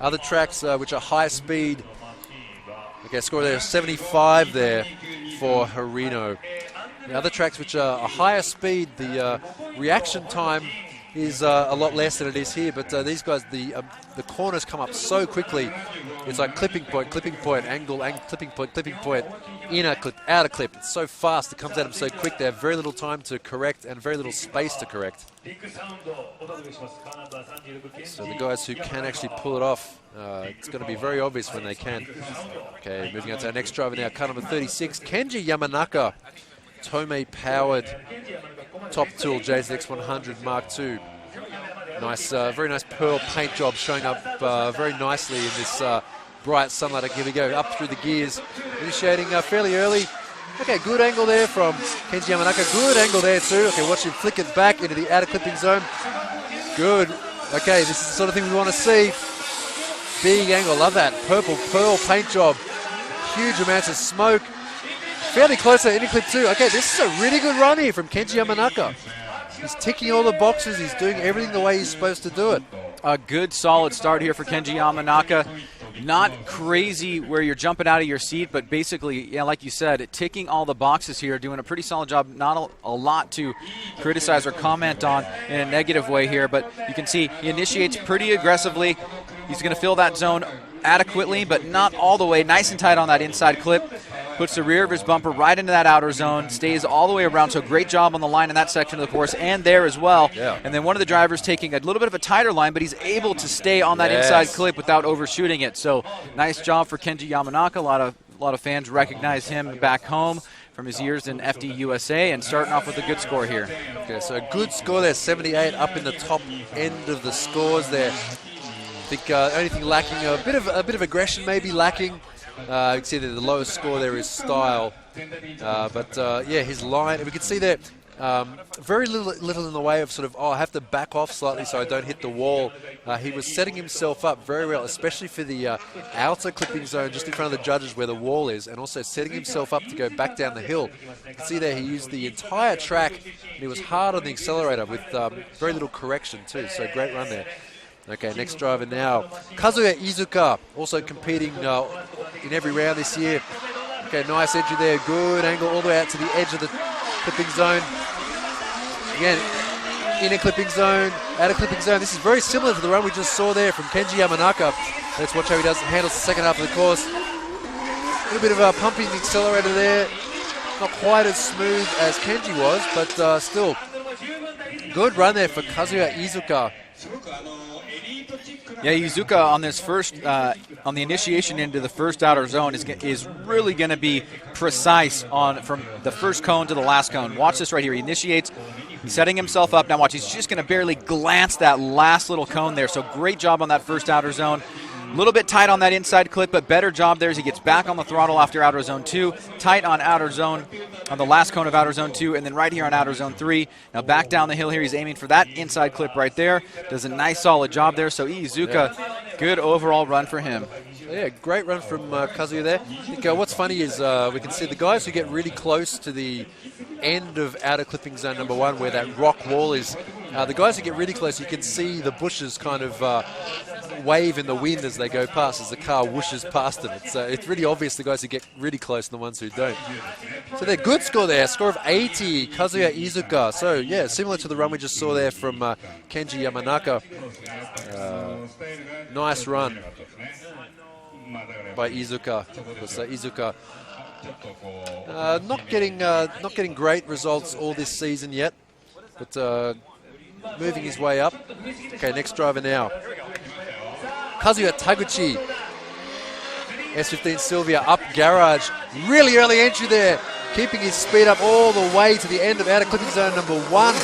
other tracks which are high speed. Okay, score there 75 there for Horino. The other tracks which are a higher speed, the reaction time is a lot less than it is here. But these guys, the corners come up so quickly. It's like clipping point, angle, clipping point, inner clip, outer clip. It's so fast. It comes at them so quick. They have very little time to correct and very little space to correct. So the guys who can actually pull it off, it's going to be very obvious when they can. Okay, moving on to our next driver now, car number 36, Kenji Yamanaka. Tomei-powered Top Tool JZX100 Mark II. Nice, very nice pearl paint job showing up very nicely in this bright sunlight. Here we go, up through the gears, initiating fairly early. Okay, good angle there from Kenji Yamanaka. Good angle there too. Okay, watch him flick it back into the outer clipping zone. Good. Okay, this is the sort of thing we want to see. Big angle, love that. Purple pearl paint job. Huge amounts of smoke. Fairly close to inner clip too. Okay, this is a really good run here from Kenji Yamanaka. He's ticking all the boxes. He's doing everything the way he's supposed to do it. A good solid start here for Kenji Yamanaka. Not crazy where you're jumping out of your seat, but basically, yeah, like you said, ticking all the boxes here, doing a pretty solid job. Not a lot to criticize or comment on in a negative way here, but you can see he initiates pretty aggressively. He's going to fill that zone adequately, but not all the way. Nice and tight on that inside clip. Puts the rear of his bumper right into that outer zone, stays all the way around, so great job on the line in that section of the course and there as well. Yeah. And then one of the drivers taking a little bit of a tighter line, but he's able to stay on that inside clip without overshooting it. So nice job for Kenji Yamanaka. A lot of fans recognize him back home from his years in FD USA, and starting off with a good score here. Okay, so a good score there, 78 up in the top end of the scores there. I think only thing lacking, a bit of aggression maybe lacking. You can see that the lowest score there is style. Yeah, his line, we can see that very little in the way of sort of, I have to back off slightly so I don't hit the wall. He was setting himself up very well, especially for the outer clipping zone just in front of the judges where the wall is, and also setting himself up to go back down the hill. You can see there he used the entire track, and he was hard on the accelerator with very little correction too, so great run there. Okay, next driver now, Kazuya Iizuka, also competing in every round this year. Okay, nice entry there, good angle all the way out to the edge of the clipping zone. Again, inner clipping zone, outer clipping zone. This is very similar to the run we just saw there from Kenji Yamanaka. Let's watch how he handles the second half of the course. A little bit of pumping the accelerator there. Not quite as smooth as Kenji was, but still, good run there for Kazuya Iizuka. Yeah, Iizuka on this first, on the initiation into the first outer zone is really going to be precise from the first cone to the last cone. Watch this right here. He initiates, he's setting himself up. Now watch, he's just going to barely glance that last little cone there. So great job on that first outer zone. A little bit tight on that inside clip, but better job there as he gets back on the throttle after outer zone 2. Tight on outer zone, on the last cone of outer zone 2, and then right here on outer zone 3. Now back down the hill here, he's aiming for that inside clip right there. Does a nice solid job there. So Iizuka, good overall run for him. Yeah, great run from Kazuya there. I think what's funny is we can see the guys who get really close to the end of outer clipping zone number 1 where that rock wall is, The guys who get really close, you can see the bushes kind of wave in the wind as they go past, as the car whooshes past them. It's really obvious the guys who get really close and the ones who don't. So they're good score there, score of 80, Kazuya Iizuka. So yeah, similar to the run we just saw there from Kenji Yamanaka. Nice run by Iizuka. So Iizuka not getting great results all this season yet, but moving his way up. Okay, next driver now. Kazuya Taguchi. S15 Sylvia up garage. Really early entry there. Keeping his speed up all the way to the end of outer clipping zone number 1.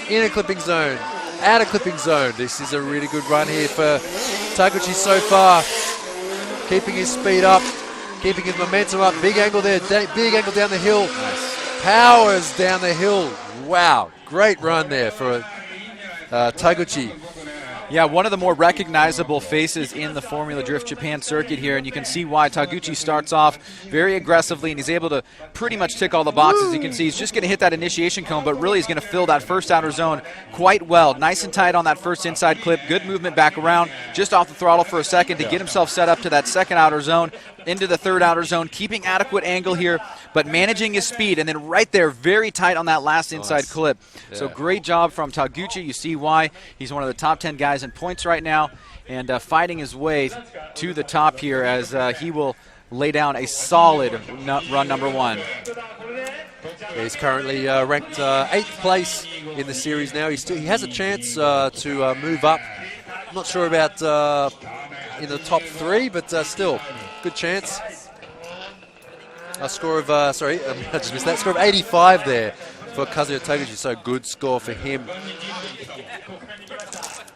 Inner clipping zone. Outer clipping zone. This is a really good run here for Taguchi so far. Keeping his speed up. Keeping his momentum up. Big angle there. Big angle down the hill. Powers down the hill. Wow. Great run there for Taguchi. Yeah, one of the more recognizable faces in the Formula Drift Japan circuit here, and you can see why Taguchi starts off very aggressively, and he's able to pretty much tick all the boxes. You can see he's just going to hit that initiation cone, but really he's going to fill that first outer zone quite well. Nice and tight on that first inside clip. Good movement back around, just off the throttle for a second to get himself set up to that second outer zone, into the third outer zone, keeping adequate angle here, but managing his speed, and then right there, very tight on that last inside clip. Yeah. So great job from Taguchi. You see why he's one of the top 10 guys in points right now, and fighting his way to the top here as he will lay down a solid run number 1. He's currently ranked 8th place in the series now. He has a chance to move up. I'm not sure about in the top 3, but still, good chance. A score of, I just missed that. Score of 85 there for Kazuya Taguchi, so good score for him.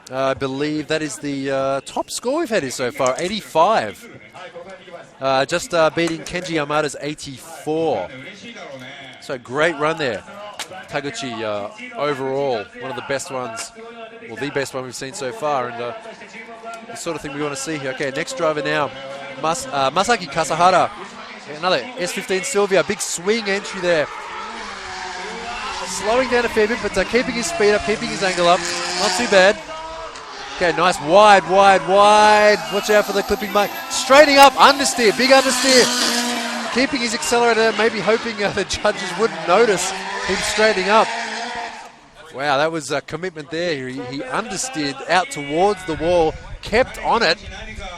I believe that is the top score we've had here so far, 85. Just beating Kenji Yamada's 84. So great run there. Taguchi overall, one of the best ones, well, the best one we've seen so far, and the sort of thing we want to see here. Okay, next driver now, Masaki Kasahara. Another S15 Sylvia, big swing entry there. Slowing down a fair bit, but keeping his speed up, keeping his angle up. Not too bad. Okay, nice wide. Watch out for the clipping mark. Straightening up, understeer, big understeer. Keeping his accelerator, maybe hoping the judges wouldn't notice him straightening up. Wow, that was a commitment there. He understeered out towards the wall, kept on it,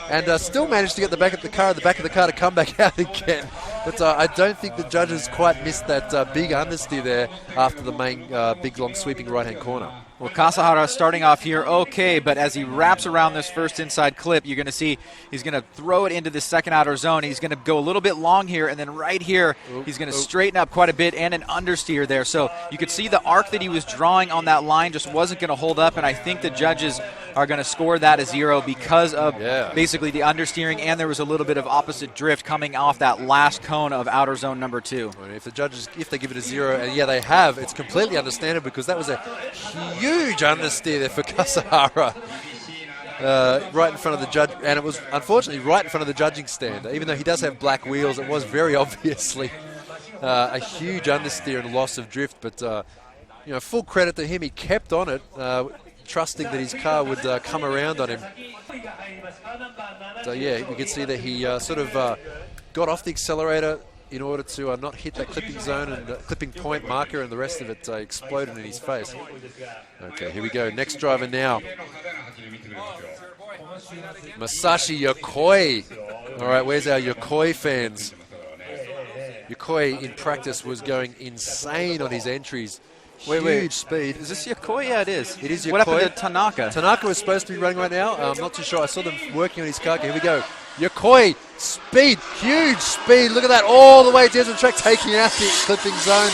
and still managed to get the back of the car to come back out again. But I don't think the judges quite missed that big understeer there after the main big long sweeping right-hand corner. Well, Kasahara starting off here okay, but as he wraps around this first inside clip, you're going to see he's going to throw it into the second outer zone. He's going to go a little bit long here, and then right here, he's going to straighten up quite a bit and an understeer there. So you could see the arc that he was drawing on that line just wasn't going to hold up, and I think the judges are going to score that a 0 because of basically the understeering, and there was a little bit of opposite drift coming off that last cone of outer zone number 2. Well, if the judges, if they give it a 0, and yeah, they have, it's completely understandable because that was a huge understeer there for Kasahara. Right in front of the judge, and it was unfortunately right in front of the judging stand. Even though he does have black wheels, it was very obviously a huge understeer and loss of drift. But you know, full credit to him. He kept on it, trusting that his car would come around on him. So yeah, you can see that he sort of got off the accelerator in order to not hit that clipping zone and clipping point marker, and the rest of it exploded in his face. Okay, here we go. Next driver now. Masashi Yokoi. All right, where's our Yokoi fans? Yokoi in practice was going insane on his entries. Huge speed. Is this Yokoi? Yeah, it is. It is Yokoi. What happened to Tanaka? Tanaka was supposed to be running right now. I'm not too sure. I saw them working on his car. Okay, here we go. Yokoi, speed, huge speed. Look at that, all the way to the end of the track, taking out the clipping zone.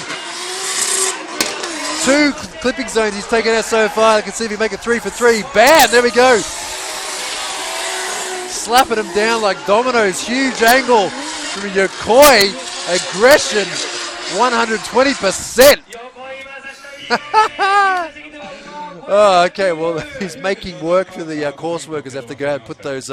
2 clipping zones he's taken out so far. You can see if he make it 3 for 3. Bam, there we go. Slapping him down like dominoes. Huge angle from Yokoi. Aggression, 120%. Oh, okay, well, he's making work for the course workers. Have to go out and put those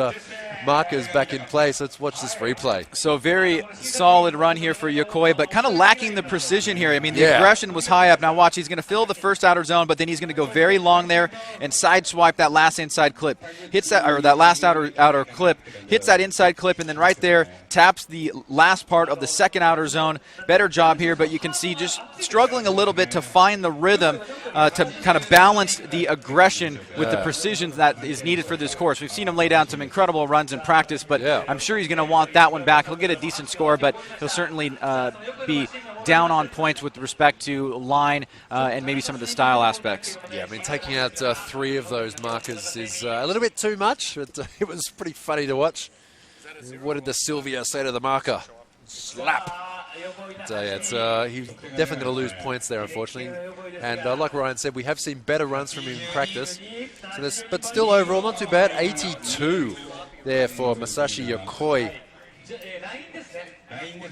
markers back in place. Let's watch this replay. So very solid run here for Yokoi, but kind of lacking the precision here. I mean, the aggression was high up. Now watch, he's going to fill the first outer zone, but then he's going to go very long there and sideswipe that last inside clip. Hits that, or that last outer clip, hits that inside clip, and then right there taps the last part of the second outer zone. Better job here, but you can see just struggling a little bit to find the rhythm to kind of balance the aggression with the precision that is needed for this course. We've seen him lay down some incredible runs in practice, but I'm sure he's going to want that one back. He'll get a decent score, but he'll certainly be down on points with respect to line and maybe some of the style aspects. Yeah, I mean, taking out 3 of those markers is a little bit too much. It was pretty funny to watch. What did the Sylvia say to the marker? Slap. So yeah, he's definitely going to lose points there, unfortunately. And like Ryan said, we have seen better runs from him in practice. So but still overall, not too bad. 82 there for Masashi Yokoi.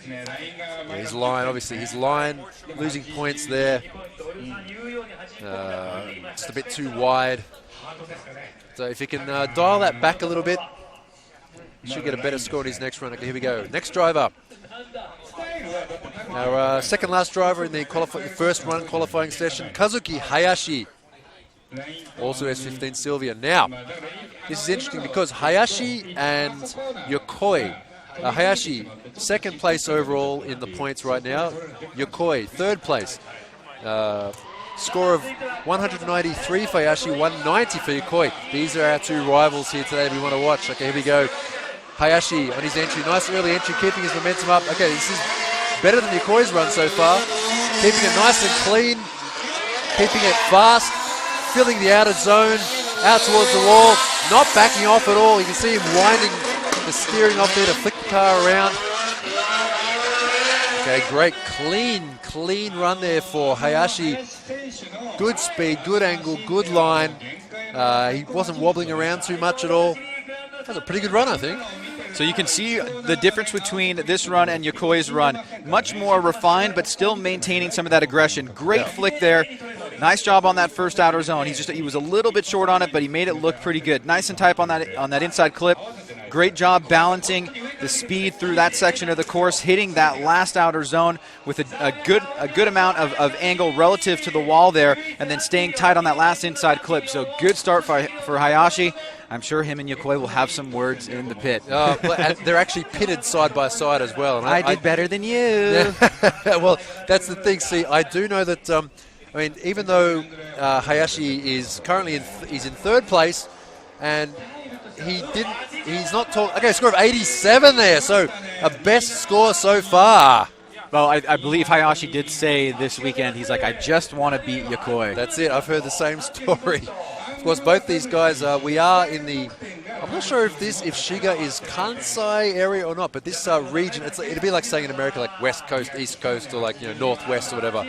Yeah, his line, obviously, losing points there. Just a bit too wide. So if he can dial that back a little bit, he should get a better score in his next run. Okay, here we go. Next driver. Our second last driver in the first run qualifying session, Kazuki Hayashi. Also S15 Sylvia. Now, this is interesting because Hayashi and Yokoi. Hayashi, second place overall in the points right now. Yokoi, third place. Score of 193 for Hayashi, 190 for Yokoi. These are our 2 rivals here today we want to watch. Okay, here we go. Hayashi on his entry. Nice early entry, keeping his momentum up. Okay, this is better than Yokoi's run so far. Keeping it nice and clean. Keeping it fast. Filling the outer zone. Out towards the wall. Not backing off at all. You can see him winding the steering off there to flick the car around. Okay, great, clean run there for Hayashi. Good speed, good angle, good line. He wasn't wobbling around too much at all. That was a pretty good run, I think. So you can see the difference between this run and Yokoi's run. Much more refined, but still maintaining some of that aggression. Great flick there. Nice job on that first outer zone. He was a little bit short on it, but he made it look pretty good. Nice and tight on that inside clip. Great job balancing the speed through that section of the course, hitting that last outer zone with a good amount of angle relative to the wall there, and then staying tight on that last inside clip. So good start for Hayashi. I'm sure him and Yokoi will have some words in the pit. They're actually pitted side by side as well. And I did better than you. Well, that's the thing. See, I do know that. I mean, even though Hayashi is currently he's in third place, and he's not tall. Okay, score of 87 there. So a best score so far. Well, I believe Hayashi did say this weekend, he's like, I just want to beat Yokoi. That's it. I've heard the same story. Of course, both these guys, we are in the, I'm not sure if Shiga is Kansai area or not, but this region, it'd be like saying in America, like West Coast, East Coast, or like, Northwest or whatever.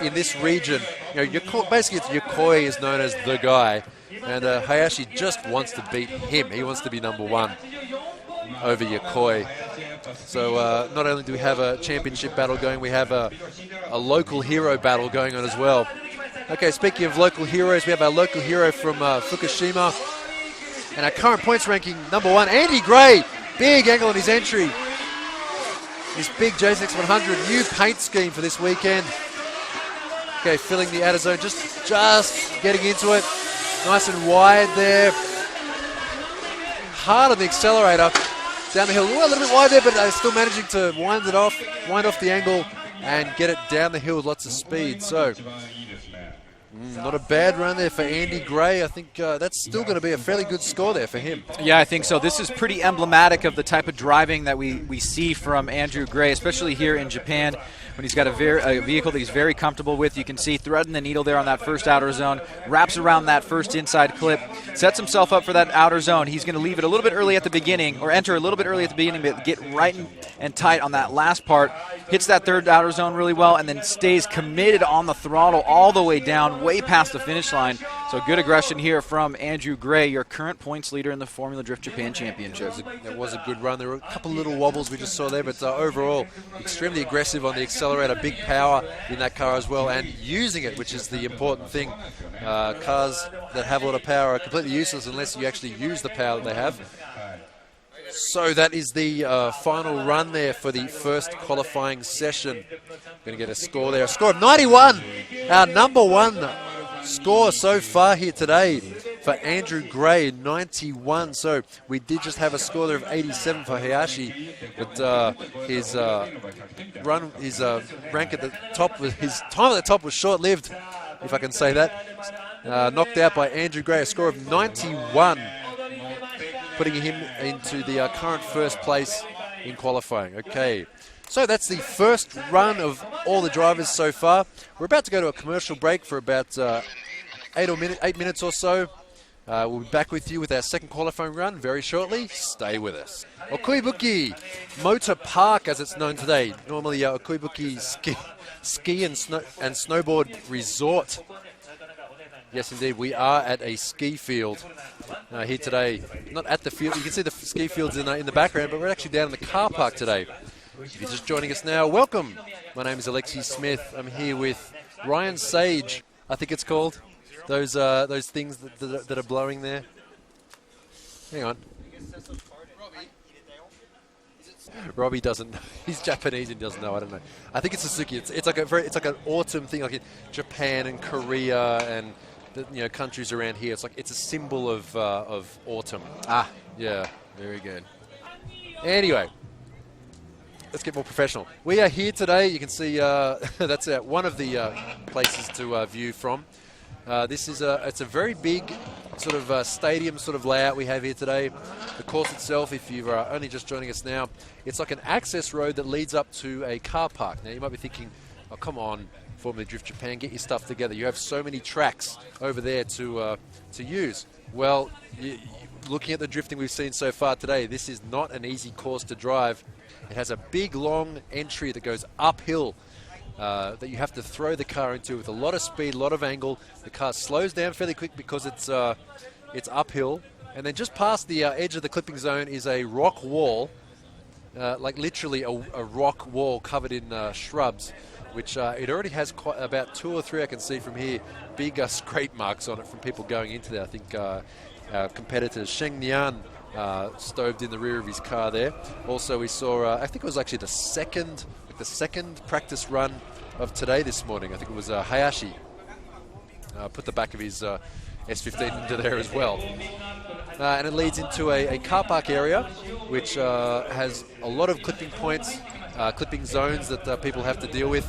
In this region, basically it's Yokoi is known as the guy, and Hayashi just wants to beat him. He wants to be number 1 over Yokoi. So not only do we have a championship battle going, we have a local hero battle going on as well. Okay, speaking of local heroes, we have our local hero from Fukushima. And our current points ranking, number 1, Andy Gray. Big angle on his entry. His big J6 100, new paint scheme for this weekend. Okay, filling the outer zone, just getting into it. Nice and wide there. Hard on the accelerator. Down the hill, a little bit wide there, but still managing to wind off the angle and get it down the hill with lots of speed. So, not a bad run there for Andy Gray. I think that's still going to be a fairly good score there for him. Yeah, I think so. This is pretty emblematic of the type of driving that we see from Andrew Gray, especially here in Japan, when he's got a vehicle that he's very comfortable with. You can see threading the needle there on that first outer zone, wraps around that first inside clip, sets himself up for that outer zone. He's going to leave it a little bit early at the beginning, or enter a little bit early at the beginning, but get right and tight on that last part, hits that third outer zone really well, and then stays committed on the throttle all the way down, way past the finish line. So good aggression here from Andrew Gray, your current points leader in the Formula Drift Japan Championship. That was a good run. There were a couple little wobbles we just saw there, but overall extremely aggressive on the accelerator, big power in that car as well, and using it, which is the important thing. Cars that have a lot of power are completely useless unless you actually use the power that they have. So that is the final run there for the first qualifying session. Going to get a score there. A score of 91. Our number one score so far here today for Andrew Gray, 91. So we did just have a score there of 87 for Hayashi, but his rank at the top, his time at the top was short-lived, if I can say that. Knocked out by Andrew Gray, a score of 91, putting him into the current first place in qualifying. Okay, so that's the first run of all the drivers so far. We're about to go to a commercial break for about 8 minutes or so. We'll be back with you with our second qualifying run very shortly. Stay with us. OKUIBUKI Motor Park, as it's known today. Normally OKUIBUKI ski and snowboard resort. Yes, indeed, we are at a ski field here today. Not at the field. You can see the ski fields in the background, but we're actually down in the car park today. If you're just joining us now, welcome. My name is Alexi Smith. I'm here with Ryan Sage, I think it's called. Those things that are blowing there. Hang on. Robbie doesn't know. He's Japanese and doesn't know. I don't know. I think it's Suzuki. It's like an autumn thing, like in Japan and Korea and the, countries around here. It's a symbol of autumn. Ah, yeah, very good. Anyway, let's get more professional. We are here today. You can see that's one of the places to view from. This is it's a very big sort of stadium sort of layout we have here today. The course itself, if you're only just joining us now, it's like an access road that leads up to a car park. Now you might be thinking, oh come on, Formula Drift Japan, get your stuff together. You have so many tracks over there to use. Well, looking at the drifting we've seen so far today, this is not an easy course to drive. It has a big long entry that goes uphill. That you have to throw the car into with a lot of speed, a lot of angle. The car slows down fairly quick because it's uphill. And then just past the edge of the clipping zone is a rock wall, like literally a rock wall covered in shrubs, which it already has about 2 or 3 I can see from here, big scrape marks on it from people going into there. I think our competitors, Sheng Nian, stoved in the rear of his car there. Also we saw, I think it was actually the second practice run of today this morning. I think it was Hayashi put the back of his S15 into there as well. And it leads into a car park area which has a lot of clipping points, clipping zones that people have to deal with,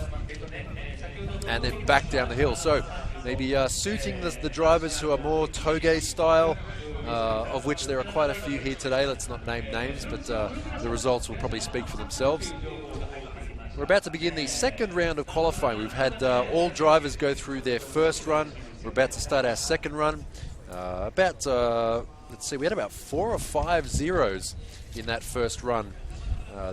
and then back down the hill. So maybe suiting the drivers who are more Toge style, of which there are quite a few here today. Let's not name names, but the results will probably speak for themselves. We're about to begin the second round of qualifying. We've had all drivers go through their first run. We're about to start our second run. Let's see, we had about 4 or 5 zeros in that first run.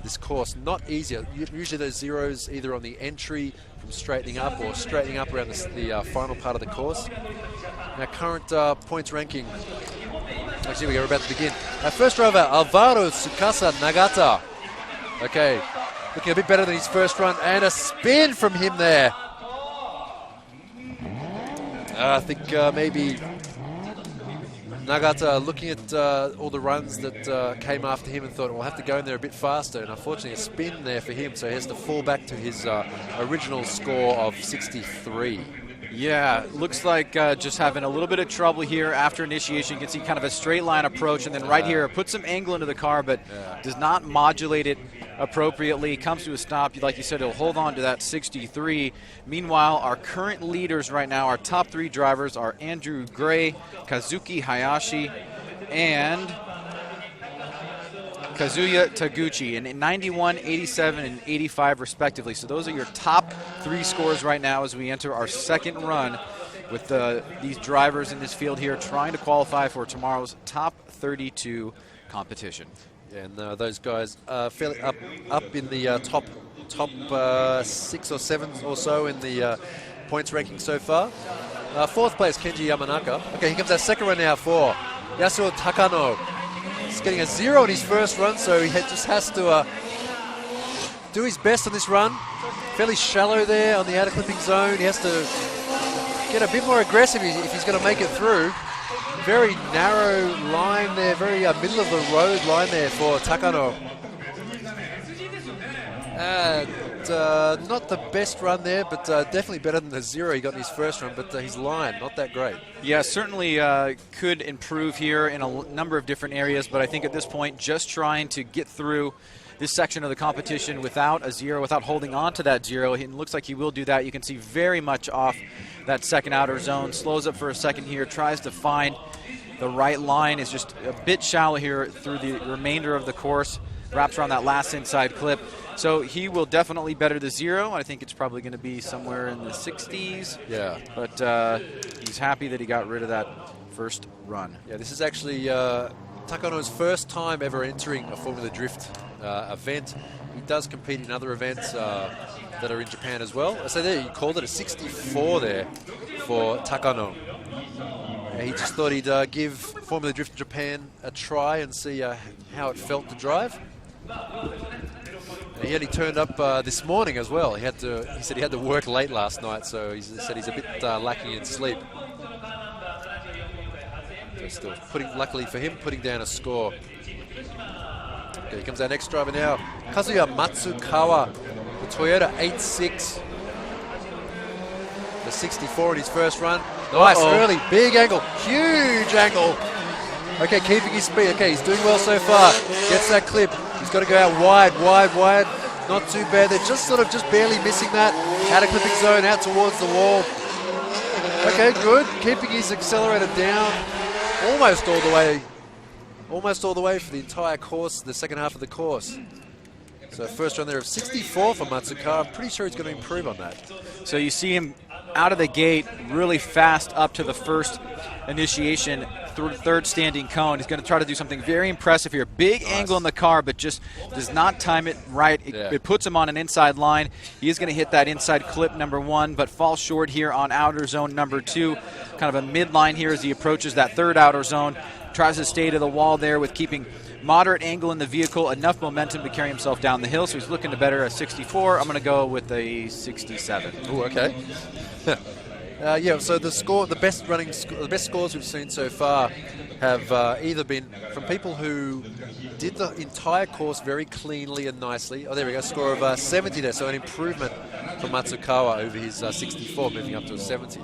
This course, not easier. Usually those zeros either on the entry from straightening up or straightening up around the final part of the course. Our current points ranking. Actually, we are about to begin. Our first driver, Alvaro Tsukasa Nagata. Okay. Looking a bit better than his first run, and a spin from him there. I think maybe Nagata looking at all the runs that came after him and thought, we'll have to go in there a bit faster, and unfortunately a spin there for him, so he has to fall back to his original score of 63. Yeah, looks like just having a little bit of trouble here after initiation. You can see kind of a straight line approach, and then right here, put some angle into the car, but does not modulate it appropriately. Comes to a stop. Like you said, he'll hold on to that 63. Meanwhile, our current leaders right now, our top 3 drivers are Andrew Gray, Kazuki Hayashi, and Kazuya Taguchi in 91, 87, and 85 respectively. So those are your top 3 scores right now as we enter our second run with these drivers in this field here trying to qualify for tomorrow's top 32 competition. Yeah, and those guys are fairly up in the top 6 or 7 or so in the points ranking so far. 4th place, Kenji Yamanaka. Okay, here comes our second run now for Yasuo Takano. He's getting a 0 in his first run, so he just has to do his best on this run. Fairly shallow there on the outer clipping zone. He has to get a bit more aggressive if he's going to make it through. very narrow line there, very middle of the road line there for Takano. Not the best run there, but definitely better than the 0 he got in his first run, but his line, not that great. Yeah, certainly could improve here in a number of different areas, but I think at this point, just trying to get through this section of the competition without a 0, without holding on to that 0. It looks like he will do that. You can see very much off that second outer zone, slows up for a second here, tries to find the right line, is just a bit shallow here through the remainder of the course, wraps around that last inside clip. So he will definitely better the 0. I think it's probably going to be somewhere in the 60s. Yeah. But he's happy that he got rid of that first run. Yeah, this is actually Takano's first time ever entering a Formula Drift event. He does compete in other events that are in Japan as well. So there, he called it a 64 there for Takano. He just thought he'd give Formula Drift Japan a try and see how it felt to drive. He only turned up this morning as well. He said he had to work late last night, so he said he's a bit lacking in sleep. So still luckily for him, putting down a score. Okay, here comes our next driver now, Kazuya Matsukawa, the Toyota 86. The 64 in his first run. Nice, early, big angle, huge angle. Okay, keeping his speed. Okay, he's doing well so far. Gets that clip. He's got to go out wide. Not too bad. They're just barely missing that. Out of clipping zone, out towards the wall. Okay, good. Keeping his accelerator down almost all the way for the entire course, the second half of the course. So first run there of 64 for Matsukawa. I'm pretty sure he's going to improve on that. So you see him out of the gate really fast up to the first initiation, third standing cone. He's going to try to do something very impressive here. Big angle in the car, but just does not time it right. It puts him on an inside line. He is going to hit that inside clip number 1, but falls short here on outer zone number 2. Kind of a midline here as he approaches that third outer zone. Tries to stay to the wall there with keeping moderate angle in the vehicle, enough momentum to carry himself down the hill. So he's looking to better a 64. I'm going to go with a 67. Oh, okay. Yeah, so the best scores we've seen so far have either been from people who did the entire course very cleanly and nicely. Oh, there we go, score of 70 there, so an improvement for Matsukawa over his 64, moving up to a 70.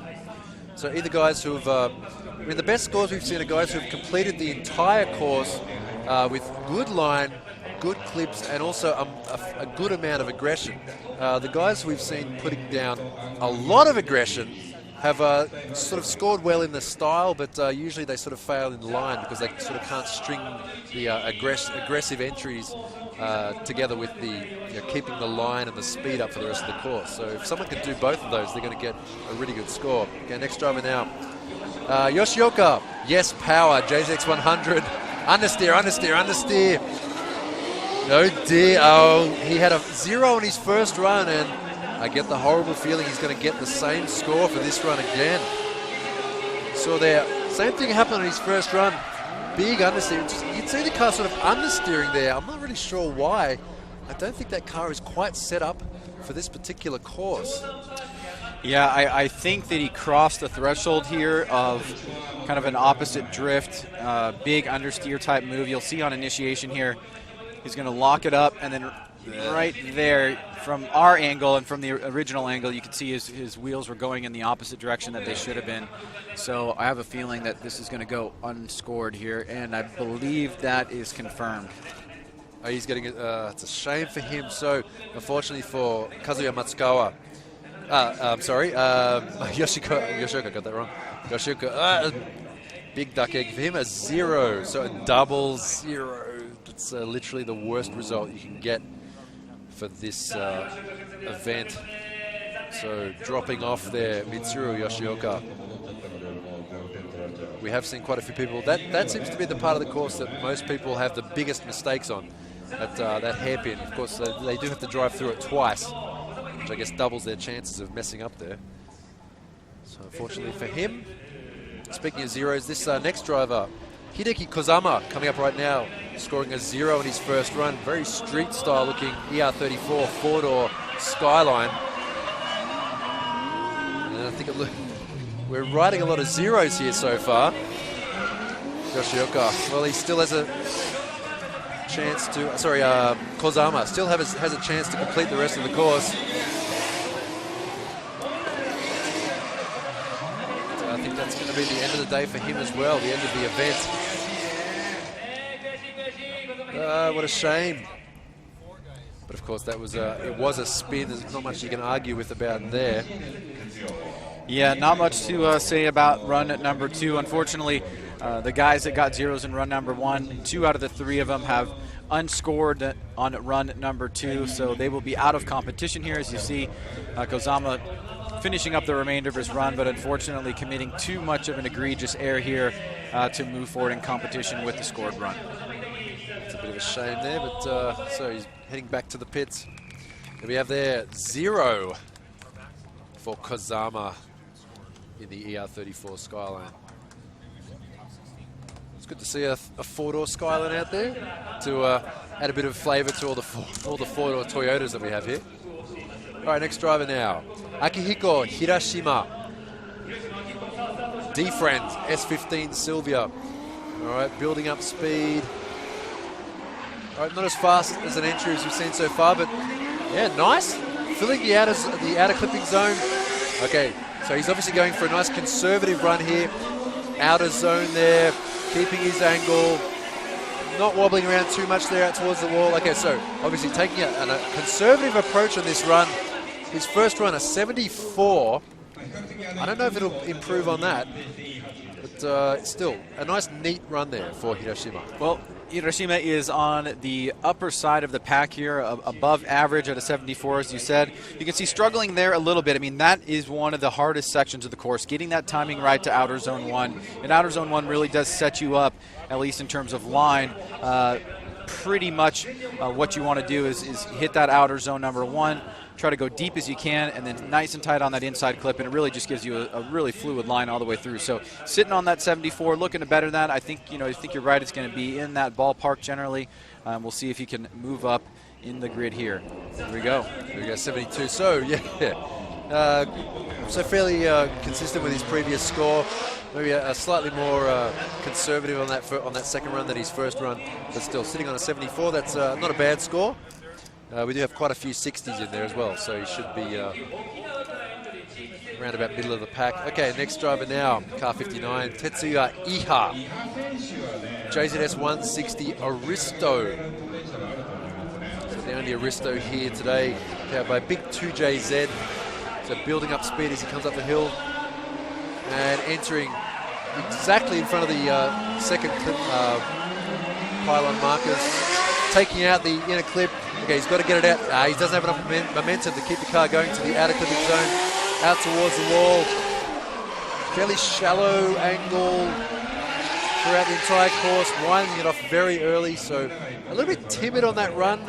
So either guys who have, the best scores we've seen are guys who have completed the entire course with good line, good clips, and also a good amount of aggression. The guys we've seen putting down a lot of aggression have sort of scored well in the style, but usually they sort of fail in the line because they sort of can't string the aggressive entries together with the keeping the line and the speed up for the rest of the course. So if someone can do both of those, they're going to get a really good score. Okay, next driver now. Yoshioka, yes, power, JZX 100. Understeer. Oh dear, he had a 0 in his first run, and I get the horrible feeling he's going to get the same score for this run again. So there, same thing happened on his first run. Big understeer. You'd see the car sort of understeering there. I'm not really sure why. I don't think that car is quite set up for this particular course. Yeah, I think that he crossed the threshold here of kind of an opposite drift, big understeer type move. You'll see on initiation here, he's going to lock it up, and then right there from our angle and from the original angle, you can see his wheels were going in the opposite direction that they should have been. So I have a feeling that this is going to go unscored here, and I believe that is confirmed. Oh, he's getting it. It's a shame for him. So unfortunately for Kazuya Matsukawa, I'm sorry, Yoshioka got that wrong. Yoshioka, big duck egg for him, a 0, so a double 0. It's literally the worst result you can get for this event. So dropping off there, Mitsuru Yoshioka. We have seen quite a few people. That seems to be the part of the course that most people have the biggest mistakes on, that hairpin. Of course, they do have to drive through it twice, which I guess doubles their chances of messing up there. So unfortunately for him, speaking of zeros, this next driver, Hideki Kozama, coming up right now, scoring a 0 in his first run. Very street style looking ER34 four-door Skyline. And I think we're riding a lot of zeros here so far. Yoshioka. Well, he still has a chance to, Kozama still has a chance to complete the rest of the course. So I think that's going to be the end of the day for him as well, the end of the event. What a shame. But of course, that was it was a spin. There's not much you can argue with about there. Yeah, not much to say about run at number 2. Unfortunately, the guys that got zeros in run number 1, 2 out of the 3 of them have unscored on run number 2, so they will be out of competition here. As you see, Kozama finishing up the remainder of his run, but unfortunately committing too much of an egregious error here to move forward in competition with the scored run. It's a bit of a shame there, but so he's heading back to the pits. And we have there 0 for Kozama in the ER34 Skyline. It's good to see a 4-door Skyline out there to add a bit of flavour to all the 4-door Toyotas that we have here. All right, next driver now, Akihiko Hirashima. D-Friend, S15 Sylvia. All right, building up speed. All right, not as fast as an entry as we've seen so far, but yeah, nice. Filling the outer clipping zone. Okay, so he's obviously going for a nice conservative run here. Outer zone there, keeping his angle, not wobbling around too much there out towards the wall. Okay, so obviously taking a conservative approach on this run. His first run, a 74. I don't know if it'll improve on that, but still, a nice neat run there for Hiroshima. Well, Hiroshima is on the upper side of the pack here, above average at a 74, as you said. You can see struggling there a little bit. I mean, that is one of the hardest sections of the course, getting that timing right to outer zone 1. And outer zone 1 really does set you up, at least in terms of line. Pretty much what you want to do is hit that outer zone number 1, try to go deep as you can, and then nice and tight on that inside clip, and it really just gives you a really fluid line all the way through. So sitting on that 74, looking to better that. I think you're right. It's going to be in that ballpark generally. We'll see if he can move up in the grid here. Here we go. Here we go, 72. So yeah, so fairly consistent with his previous score. Maybe a slightly more conservative on that second run than his first run, but still sitting on a 74. That's not a bad score. We do have quite a few 60s in there as well, so he should be around about middle of the pack. Okay, next driver now, car 59, Tetsuya Iha. JZS 160 Aristo. So the only Aristo here today, powered by big 2JZ. So building up speed as he comes up the hill and entering exactly in front of the second clip pylon markers. Taking out the inner clip. Okay, he's got to get it out. He doesn't have enough momentum to keep the car going to the outer clipping zone, out towards the wall. Fairly shallow angle throughout the entire course, winding it off very early, so a little bit timid on that run.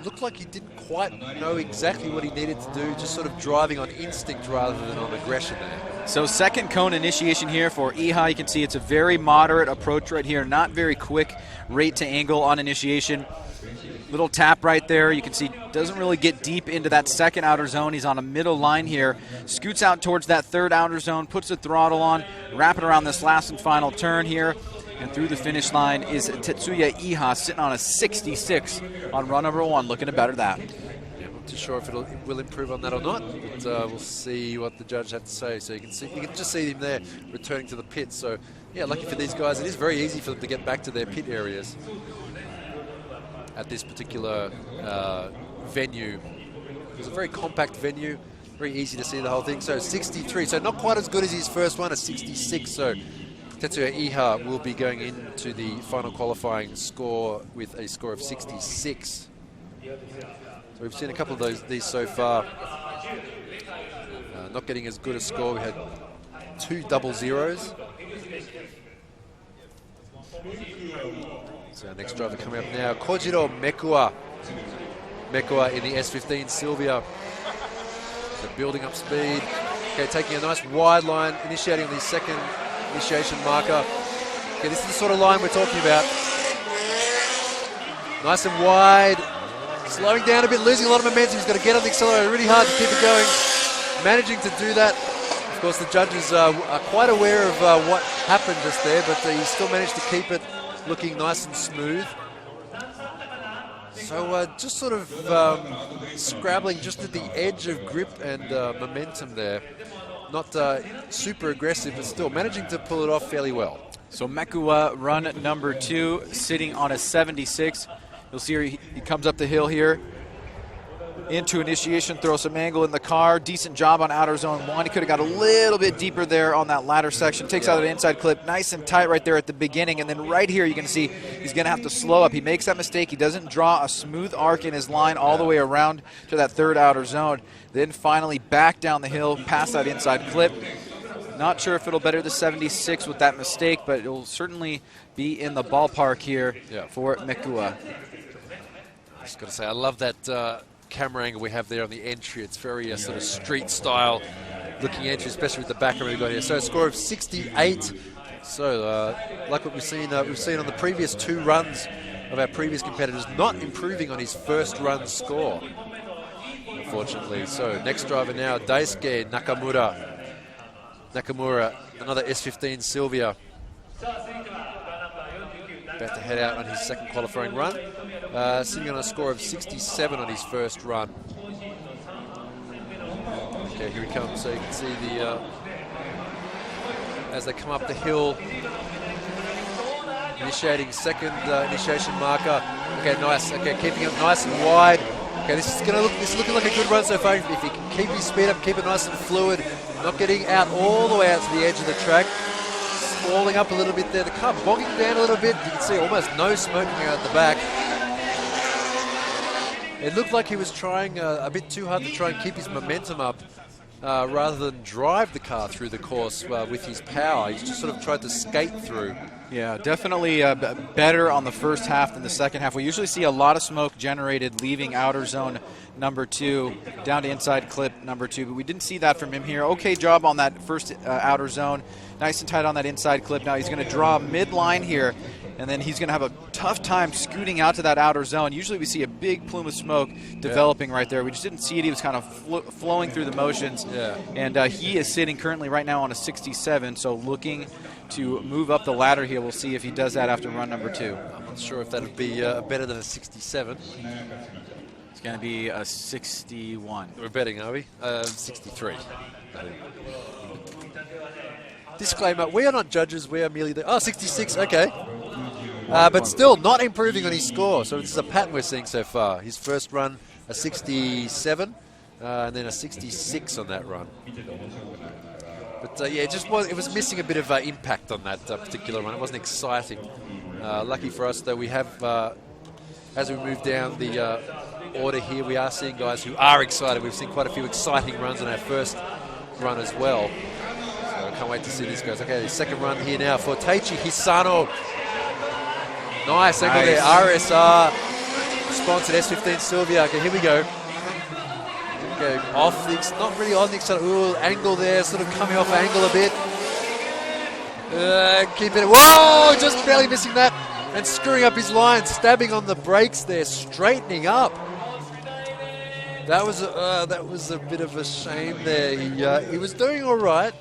Looked like he didn't quite know exactly what he needed to do, just sort of driving on instinct rather than on aggression there. So second cone initiation here for Iha. You can see it's a very moderate approach right here, not very quick rate to angle on initiation. Little tap right there. You can see doesn't really get deep into that second outer zone. He's on a middle line here. Scoots out towards that third outer zone, puts the throttle on, wrapping around this last and final turn here. And through the finish line is Tetsuya Iha sitting on a 66 on run number 1, looking to better that. Yeah, I'm not too sure if it will improve on that or not, but we'll see what the judge have to say. So you can just see him there returning to the pit. So yeah, lucky for these guys, it is very easy for them to get back to their pit areas at this particular venue. It's a very compact venue, very easy to see the whole thing. So 63, so not quite as good as his first one, a 66. So Tetsuya Iha will be going into the final qualifying score with a score of 66. So we've seen a couple of these so far. Not getting as good a score. We had 2 double zeros. So our next driver coming up now, Kojiro Mekua. Mekua in the S15 Sylvia. So building up speed. Okay, taking a nice wide line, initiating on the second initiation marker. Okay, this is the sort of line we're talking about. Nice and wide. Slowing down a bit, losing a lot of momentum. He's got to get on the accelerator really hard to keep it going. Managing to do that. Of course, the judges are quite aware of happened just there, but he still managed to keep it looking nice and smooth. So just sort of scrabbling just at the edge of grip and momentum there. Not super aggressive, but still managing to pull it off fairly well. So Mekua, run number 2, sitting on a 76. You'll see he comes up the hill here. Into initiation, throw some angle in the car. Decent job on outer zone 1. He could have got a little bit deeper there on that ladder section. Takes out an inside clip, nice and tight right there at the beginning. And then right here, you can see he's going to have to slow up. He makes that mistake. He doesn't draw a smooth arc in his line all the way around to that third outer zone. Then finally back down the hill, past that inside clip. Not sure if it'll better the 76 with that mistake, but it'll certainly be in the ballpark here for Mekua. I just got to say, I love that camera angle we have there on the entry. It's very sort of street style looking entry, especially with the background we've got here. So a score of 68. So like what we've seen on the previous 2 runs of our previous competitors, not improving on his first run score, unfortunately. So next driver now, Daisuke Nakamura, another S15 Sylvia. About to head out on his second qualifying run. Sitting on a score of 67 on his first run. Okay, here he comes. So you can see as they come up the hill, initiating second initiation marker. Okay, nice. Okay, keeping it nice and wide. Okay, this is looking like a good run so far. If he can keep his speed up, keep it nice and fluid, not getting out all the way out to the edge of the track. Falling up a little bit there, the car bogging down a little bit. You can see almost no smoke coming out the back. It looked like he was trying a bit too hard to try and keep his momentum up rather than drive the car through the course with his power. He's just sort of tried to skate through. Yeah, definitely better on the first half than the second half. We usually see a lot of smoke generated leaving outer zone number 2 down to inside clip number 2, but we didn't see that from him here. Okay job on that first outer zone. Nice and tight on that inside clip. Now he's going to draw midline here, and then he's going to have a tough time scooting out to that outer zone. Usually we see a big plume of smoke developing right there. We just didn't see it. He was kind of flowing through the motions. And he is sitting currently right now on a 67, so looking to move up the ladder here. We'll see if he does that after run number 2. I'm not sure if that would be better than a 67. It's going to be a 61. We're betting, are we? 63. Disclaimer, we are not judges, we are merely 66, okay. But still not improving on his score, so this is a pattern we're seeing so far. His first run, a 67, and then a 66 on that run. But yeah, it was missing a bit of impact on that particular run. It wasn't exciting. Lucky for us, though, we have, as we move down the order here, we are seeing guys who are excited. We've seen quite a few exciting runs on our first run as well. I can't wait to see these guys. Okay, the second run here now for Taichi Hisano. Nice angle there. RSR sponsored S15 Sylvia. Okay, here we go. Okay, off the, not really on the accelerator. Ooh, angle there, sort of coming off angle a bit. Keep it. Whoa, just barely missing that and screwing up his line, stabbing on the brakes there, straightening up. That was a bit of a shame there. He was doing all right.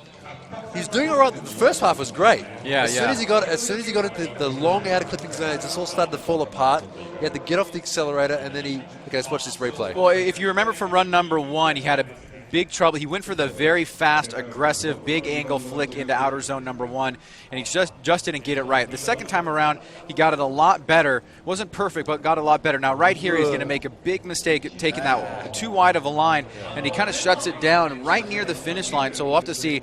He's doing all right. The first half was great. As soon as he got into the long outer clipping zone, it just all started to fall apart. He had to get off the accelerator, and then okay, let's watch this replay. Well, if you remember from run number 1, he had a big trouble. He went for the very fast, aggressive, big angle flick into outer zone number 1, and he just didn't get it right. The second time around, he got it a lot better. Wasn't perfect, but got a lot better. Now, right here, he's going to make a big mistake taking that too wide of a line, and he kind of shuts it down right near the finish line. So we'll have to see.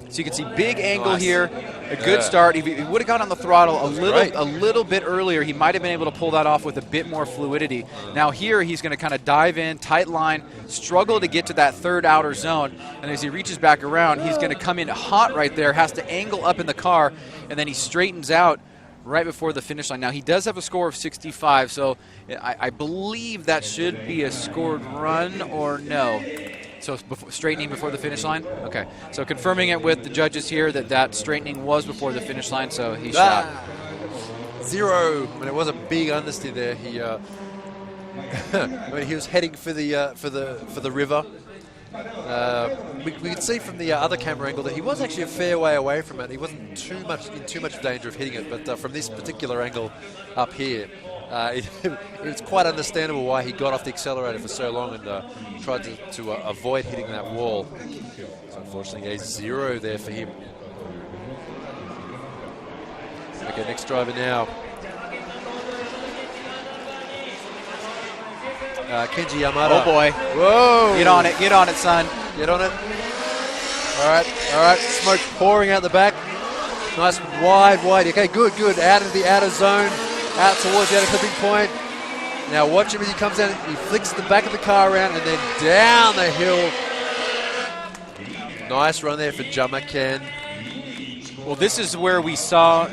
So you can see big angle here, a good start. If he would have got on the throttle a little bit earlier, he might have been able to pull that off with a bit more fluidity. Now here he's going to kind of dive in, tight line, struggle to get to that third outer zone, and as he reaches back around, he's going to come in hot right there, has to angle up in the car, and then he straightens out right before the finish line. Now he does have a score of 65, so I believe that should be a scored run or no. So straightening before the finish line? Okay. So confirming it with the judges here that straightening was before the finish line, so he shot. 0. I mean, it was a big understeer there. He, I mean, he was heading for the river, We can see from the other camera angle that he was actually a fair way away from it. He wasn't in too much danger of hitting it, but from this particular angle up here, it's quite understandable why he got off the accelerator for so long and tried to avoid hitting that wall. So unfortunately, a 0 there for him. Okay, next driver now. Kenji Yamada. Oh boy. Whoa. Get on it, son. Get on it. All right. Smoke pouring out the back. Nice wide. Okay, good. Out of the outer zone, out towards the outer clipping point. Now watch him as he comes down. He flicks the back of the car around and then down the hill. Nice run there for Jamaken. Well, this is where we saw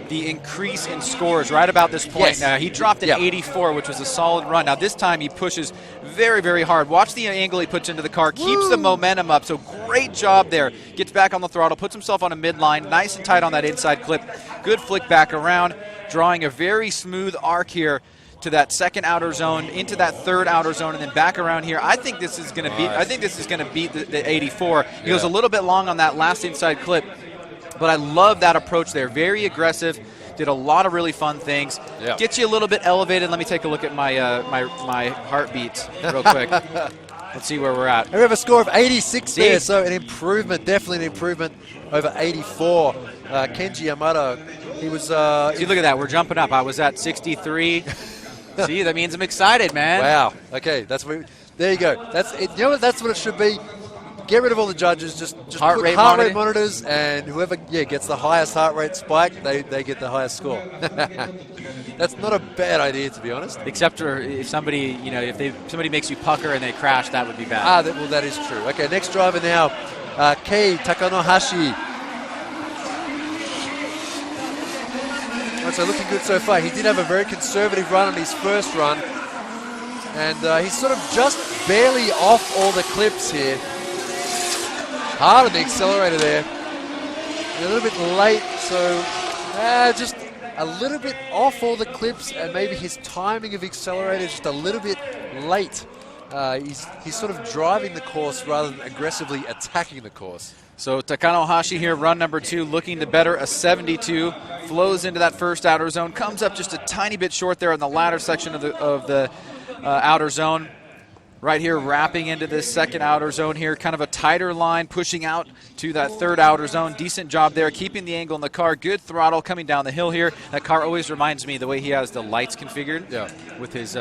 the increase in scores right about this point. Yes. Now, he dropped an 84, which was a solid run. Now, this time he pushes very, very hard. Watch the angle he puts into the car. Keeps the momentum up. So great job there. Gets back on the throttle, puts himself on a midline, nice and tight on that inside clip. Good flick back around, drawing a very smooth arc here to that second outer zone, into that third outer zone, and then back around here. I think this is going to beat. I think this is going to beat the 84. He goes a little bit long on that last inside clip. But I love that approach there. Very aggressive. Did a lot of really fun things. Yeah. Gets you a little bit elevated. Let me take a look at my my heartbeats real quick. Let's see where we're at. We have a score of 86 there, so an improvement, definitely an improvement over 84. Kenji Yamada, he was... See, look at that. We're jumping up. I was at 63. See, that means I'm excited, man. Wow. Okay, there you go. That's it. You know what? That's what it should be. Get rid of all the judges. Just heart put rate heart rate monitors, and whoever gets the highest heart rate spike, they get the highest score. That's not a bad idea, to be honest. Except for if somebody, somebody makes you pucker and they crash, that would be bad. Well, that is true. Okay, next driver now, Kei Takanohashi. So looking good so far. He did have a very conservative run on his first run, and he's sort of just barely off all the clips here. Hard on the accelerator there. And a little bit late, so just a little bit off all the clips, and maybe his timing of accelerator is just a little bit late. He's sort of driving the course rather than aggressively attacking the course. So Takanohashi here, run number 2, looking to better a 72. Flows into that first outer zone, comes up just a tiny bit short there in the latter section of the outer zone. Right here, wrapping into this second outer zone here, kind of a tighter line, pushing out to that third outer zone. Decent job there, keeping the angle in the car. Good throttle coming down the hill here. That car always reminds me the way he has the lights configured with his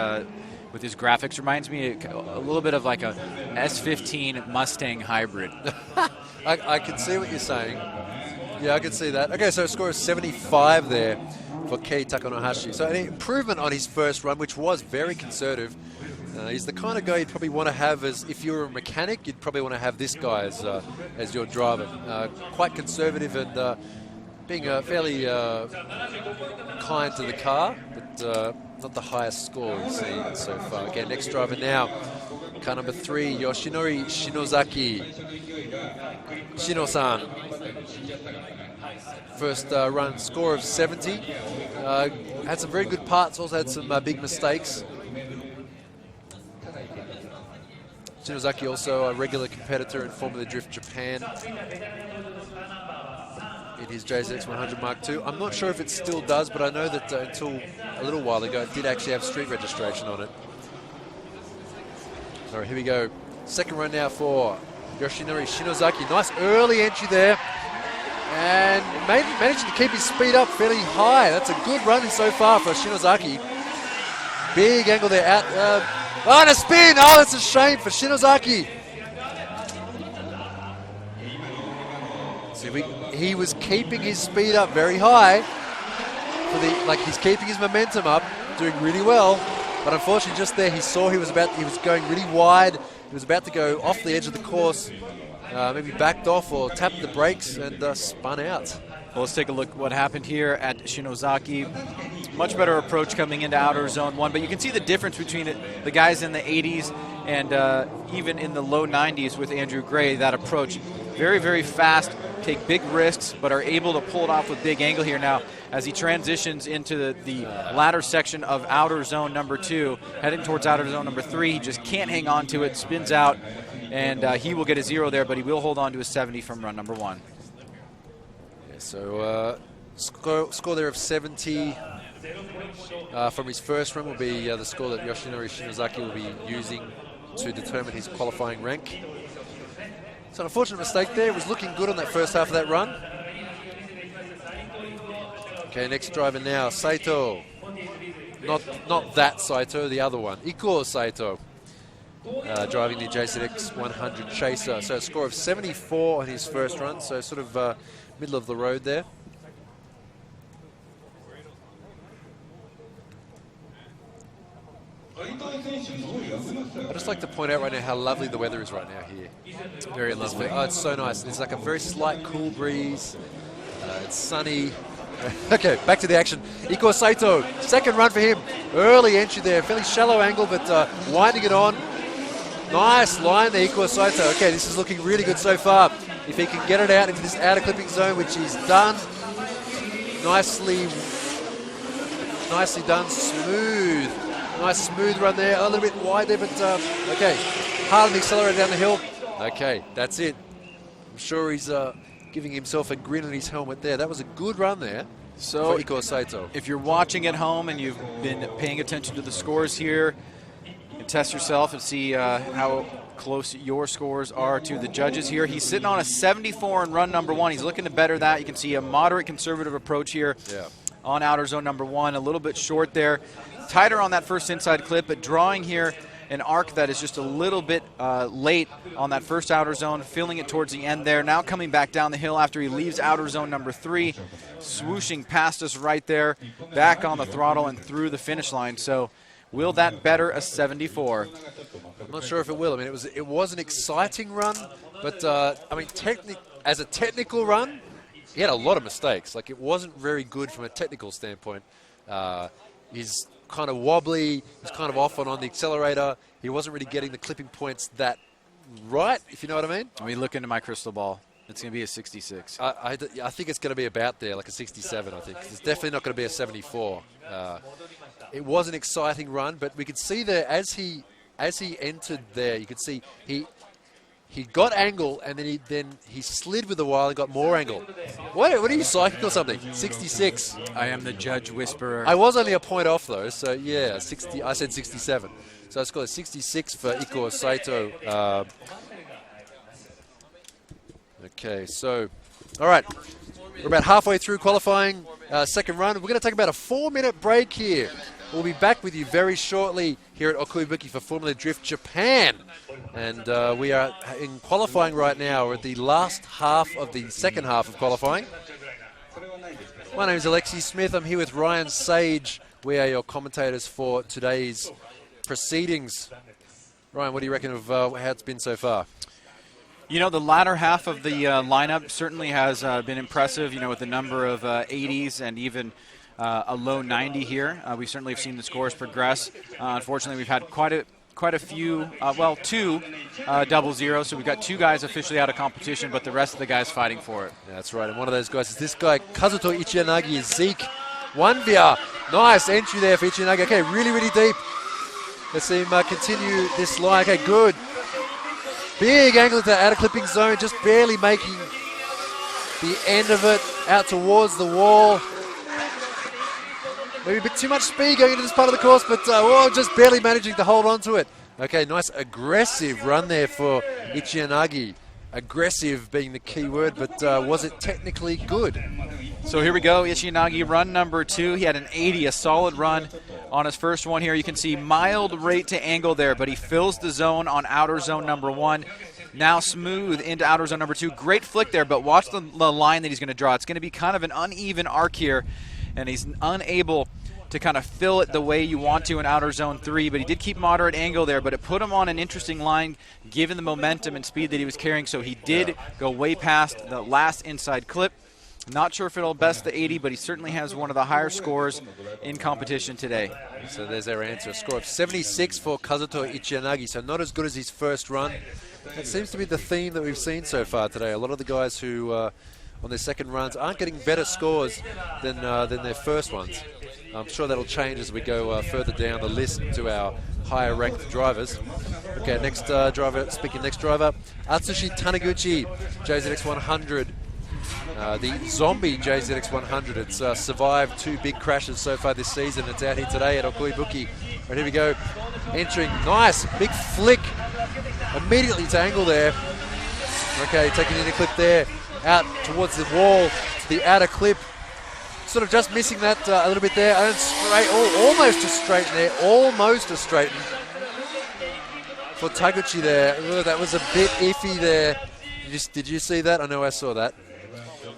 graphics. Reminds me a little bit of like a S15 Mustang hybrid. I can see what you're saying. Yeah, I can see that. Okay, so a score of 75 there for Kei Takanohashi. So an improvement on his first run, which was very conservative. He's the kind of guy you'd probably want to have as, if you're a mechanic, you'd probably want to have this guy as your driver. Quite conservative and being fairly kind to the car, but not the highest score we've seen so far. Okay, next driver now, car number 3, Yoshinori Shinozaki. Shino-san. First run score of 70. Had some very good parts, also had some big mistakes. Shinozaki also a regular competitor in Formula Drift Japan in his JZX 100 Mark II. I'm not sure if it still does, but I know that until a little while ago it did actually have street registration on it. All right, here we go. Second run now for Yoshinori Shinozaki. Nice early entry there. And managing to keep his speed up fairly high. That's a good run so far for Shinozaki. Big angle there out. And a spin! Oh, that's a shame for Shinozaki. See, he was keeping his speed up very high. He's keeping his momentum up, doing really well. But unfortunately, just there, he saw he was going really wide. He was about to go off the edge of the course. Maybe backed off or tapped the brakes and spun out. Well, let's take a look at what happened here at Shinozaki. Much better approach coming into outer zone 1, but you can see the difference between the guys in the 80s and even in the low 90s with Andrew Gray. That approach, very, very fast, take big risks, but are able to pull it off with big angle here now as he transitions into the latter section of outer zone number 2, heading towards outer zone number 3. He just can't hang on to it, spins out. and he will get a 0 there, but he will hold on to a 70 from run number 1. Yeah, so score there of 70 from his first run will be the score that Yoshinori Shinozaki will be using to determine his qualifying rank. It's an unfortunate mistake there. It was looking good on that first half of that run. Okay, next driver now, Saito. Not that Saito, the other one. Ikuo Saito, driving the JZX 100 Chaser. So a score of 74 on his first run, so sort of middle of the road there. I'd just like to point out right now how lovely the weather is right now here. It's very lovely. Oh, it's so nice. There's like a very slight cool breeze. It's sunny. Okay, back to the action. Ikuo Saito, second run for him. Early entry there, fairly shallow angle, but winding it on. Nice line there, Ikuo Saito. Okay, this is looking really good so far. If he can get it out into this outer clipping zone, which he's done. Nicely done, smooth. Nice smooth run there, a little bit wide there, but okay. Hard on the accelerator down the hill. Okay, that's it. I'm sure he's giving himself a grin on his helmet there. That was a good run there for Ikuo Saito. If you're watching at home and you've been paying attention to the scores here, you can test yourself and see how close your scores are to the judges here. He's sitting on a 74 in run number 1. He's looking to better that. You can see a moderate conservative approach here on outer zone number 1. A little bit short there. Tighter on that first inside clip, but drawing here an arc that is just a little bit late on that first outer zone, filling it towards the end there. Now coming back down the hill after he leaves outer zone number 3, swooshing past us right there, back on the throttle and through the finish line. So will that better a 74? I'm not sure if it will. I mean, it was an exciting run, but I mean, as a technical run, he had a lot of mistakes. Like, it wasn't very good from a technical standpoint. He's kind of wobbly. He's kind of off on the accelerator. He wasn't really getting the clipping points that right, if you know what I mean. When we look into my crystal ball, it's going to be a 66. I think it's going to be about there, like a 67, I think. It's definitely not going to be a 74. It was an exciting run, but we could see there as he entered there, you could see he got angle, and then he slid with a while and got more angle. What are you, psychic or something? 66. I am the judge whisperer. I was only a point off though, so yeah, 60. I said 67. So it's got a 66 for Ikuo Saito. Okay, so all right, we're about halfway through qualifying, second run. We're going to take about a 4-minute break here. We'll be back with you very shortly here at OKUIBUKI for Formula Drift Japan. And we are in qualifying right now. We're at the last half of the second half of qualifying. My name is Alexi Smith. I'm here with Ryan Sage. We are your commentators for today's proceedings. Ryan, what do you reckon of how it's been so far? You know, the latter half of the lineup certainly has been impressive, you know, with the number of 80s and even a low 90 here. We certainly have seen the scores progress. Unfortunately, we've had quite a few, well, 2 double zeros, so we've got 2 guys officially out of competition, but the rest of the guys fighting for it. Yeah, that's right, and one of those guys is this guy, Kazuto Ichiyanagi, is Zeke. 1VR, nice entry there for Ichiyanagi. Okay, really, really deep. Let's see him continue this line. Okay, good. Big angle into the outer clipping zone, just barely making the end of it out towards the wall. Maybe a bit too much speed going into this part of the course, but just barely managing to hold on to it. Okay, nice aggressive run there for Ichiyanagi. Aggressive being the key word, but was it technically good? So here we go, Ichiyanagi, run number 2. He had an 80, a solid run on his first one here. You can see mild rate to angle there, but he fills the zone on outer zone number 1. Now smooth into outer zone number 2. Great flick there, but watch the line that he's going to draw. It's going to be kind of an uneven arc here, and he's unable to kind of fill it the way you want to in outer zone 3, but he did keep moderate angle there, but it put him on an interesting line given the momentum and speed that he was carrying, so he did go way past the last inside clip. Not sure if it'll best the 80, but he certainly has one of the higher scores in competition today. So there's our answer. A score of 76 for Kazuto Ichiyanagi, so not as good as his first run. That seems to be the theme that we've seen so far today. A lot of the guys who on their second runs aren't getting better scores than their first ones. I'm sure that'll change as we go further down the list to our higher ranked drivers. Okay, next driver, speaking of next driver, Atsushi Taniguchi, JZX 100. The zombie JZX 100. It's survived 2 big crashes so far this season. It's out here today at OKUIBUKI. Right, here we go. Entering, nice, big flick. Immediately to angle there. Okay, taking in a clip there. Out towards the wall, to the outer clip. Sort of just missing that a little bit there. And straight, almost a straighten there. Almost a straighten. For Taguchi there. Ooh, that was a bit iffy there. Did you see that? I know I saw that.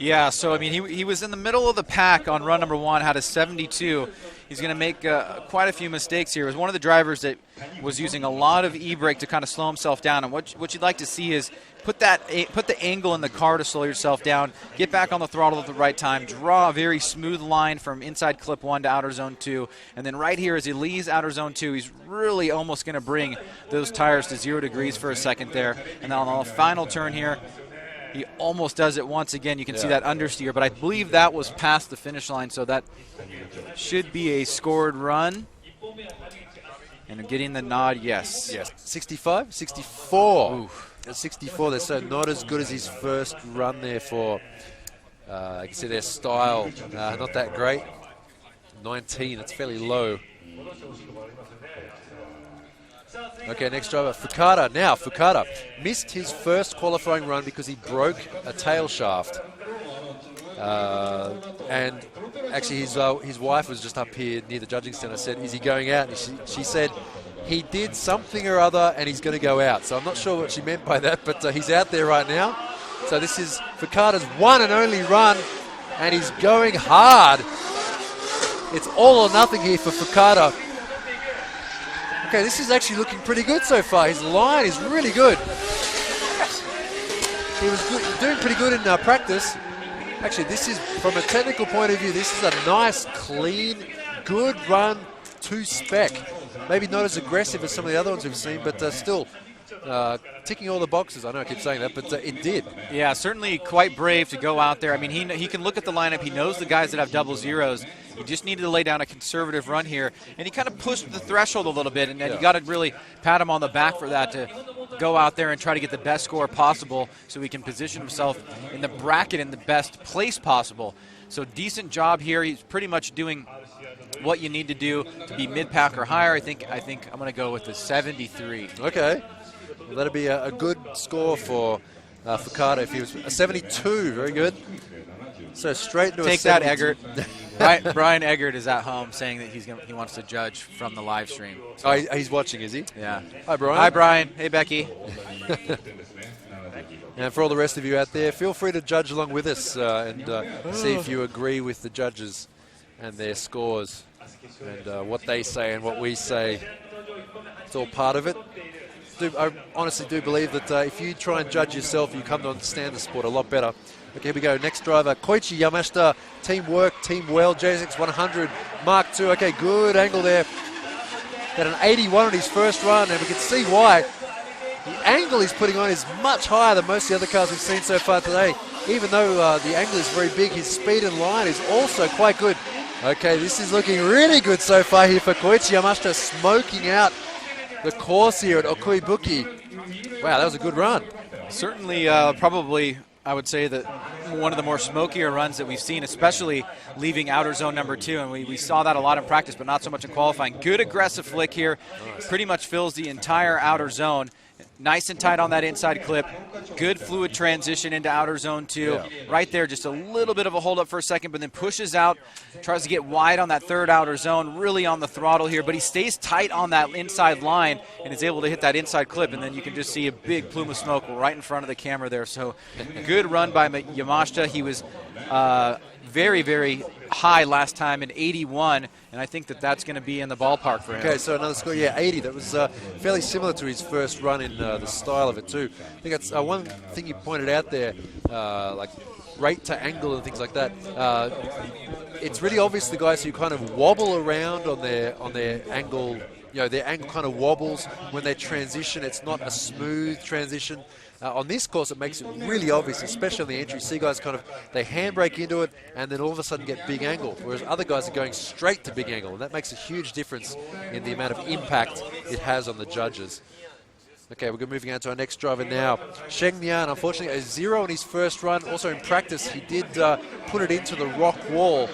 Yeah, so I mean, he was in the middle of the pack on run number 1, had a 72. He's going to make quite a few mistakes here. He was one of the drivers that was using a lot of e-brake to kind of slow himself down. And what you'd like to see is put the angle in the car to slow yourself down, get back on the throttle at the right time, draw a very smooth line from inside clip 1 to outer zone 2. And then right here, as he leaves outer zone 2, he's really almost going to bring those tires to 0 degrees for a second there. And then on the final turn here, he almost does it once again. You can see that understeer, but I believe that was past the finish line, so that should be a scored run. And getting the nod, yes. Yes. 65? 64. Oof. At 64, they're so not as good as his first run there for, you can see their style, not that great. 19, it's fairly low. Okay, next driver, Fukada. Now, Fukada missed his first qualifying run because he broke a tail shaft. And actually, his wife was just up here near the judging stand. I said, is he going out? And she said, he did something or other and he's going to go out. So I'm not sure what she meant by that, but he's out there right now. So this is Fukada's one and only run, and he's going hard. It's all or nothing here for Fukada. Okay, this is actually looking pretty good so far. His line is really good. He was doing pretty good in practice. Actually, this is, from a technical point of view, this is a nice, clean, good run to spec. Maybe not as aggressive as some of the other ones we've seen, but still ticking all the boxes. I know I keep saying that, but it did. Yeah, certainly quite brave to go out there. I mean, he can look at the lineup. He knows the guys that have double zeros. He just needed to lay down a conservative run here, and he kind of pushed the threshold a little bit, and you got to really pat him on the back for that, to go out there and try to get the best score possible so he can position himself in the bracket in the best place possible. So decent job here. He's pretty much doing what you need to do to be mid-pack or higher. I think I'm going to go with the 73. Okay. Well, that'd be a good score for Fukada if he was a 72. Very good. So straight to take a that, Eggert. Brian Eggert is at home saying that he wants to judge from the live stream. So. Oh, he's watching, is he? Yeah. Hi, Brian. Hi, Brian. Hey, Becky. And for all the rest of you out there, feel free to judge along with us and see if you agree with the judges and their scores and what they say and what we say. It's all part of it. I honestly do believe that if you try and judge yourself, you come to understand the sport a lot better. Okay, here we go. Next driver, Koichi Yamashita. Teamwork, team well, JSX 100, Mark II. Okay, good angle there. Got an 81 on his first run, and we can see why. The angle he's putting on is much higher than most of the other cars we've seen so far today. Even though the angle is very big, his speed and line is also quite good. Okay, this is looking really good so far here for Koichi Yamashita, smoking out the course here at OKUIBUKI. Wow, that was a good run. Certainly, probably, I would say that one of the more smokier runs that we've seen, especially leaving outer zone number 2, and we saw that a lot in practice, but not so much in qualifying. Good aggressive flick here, pretty much fills the entire outer zone. Nice and tight on that inside clip. Good fluid transition into outer zone 2. Yeah. Right there, just a little bit of a hold up for a second, but then pushes out, tries to get wide on that third outer zone, really on the throttle here, but he stays tight on that inside line and is able to hit that inside clip, and then you can just see a big plume of smoke right in front of the camera there. So good run by Yamashita. He was very, very high last time in 81, and I think that's going to be in the ballpark for him. Okay, so another score, yeah, 80. That was fairly similar to his first run in the style of it too. I think that's one thing you pointed out there, like rate to angle and things like that. It's really obvious the guys who kind of wobble around on their angle their angle kind of wobbles when they transition. It's not a smooth transition. On this course, it makes it really obvious, especially on the entry. See guys they handbrake into it and then all of a sudden get big angle, whereas other guys are going straight to big angle, and that makes a huge difference in the amount of impact it has on the judges. Okay, we're moving on to our next driver now. Sheng Nian, unfortunately, a 0 in his first run. Also in practice, he did put it into the rock wall.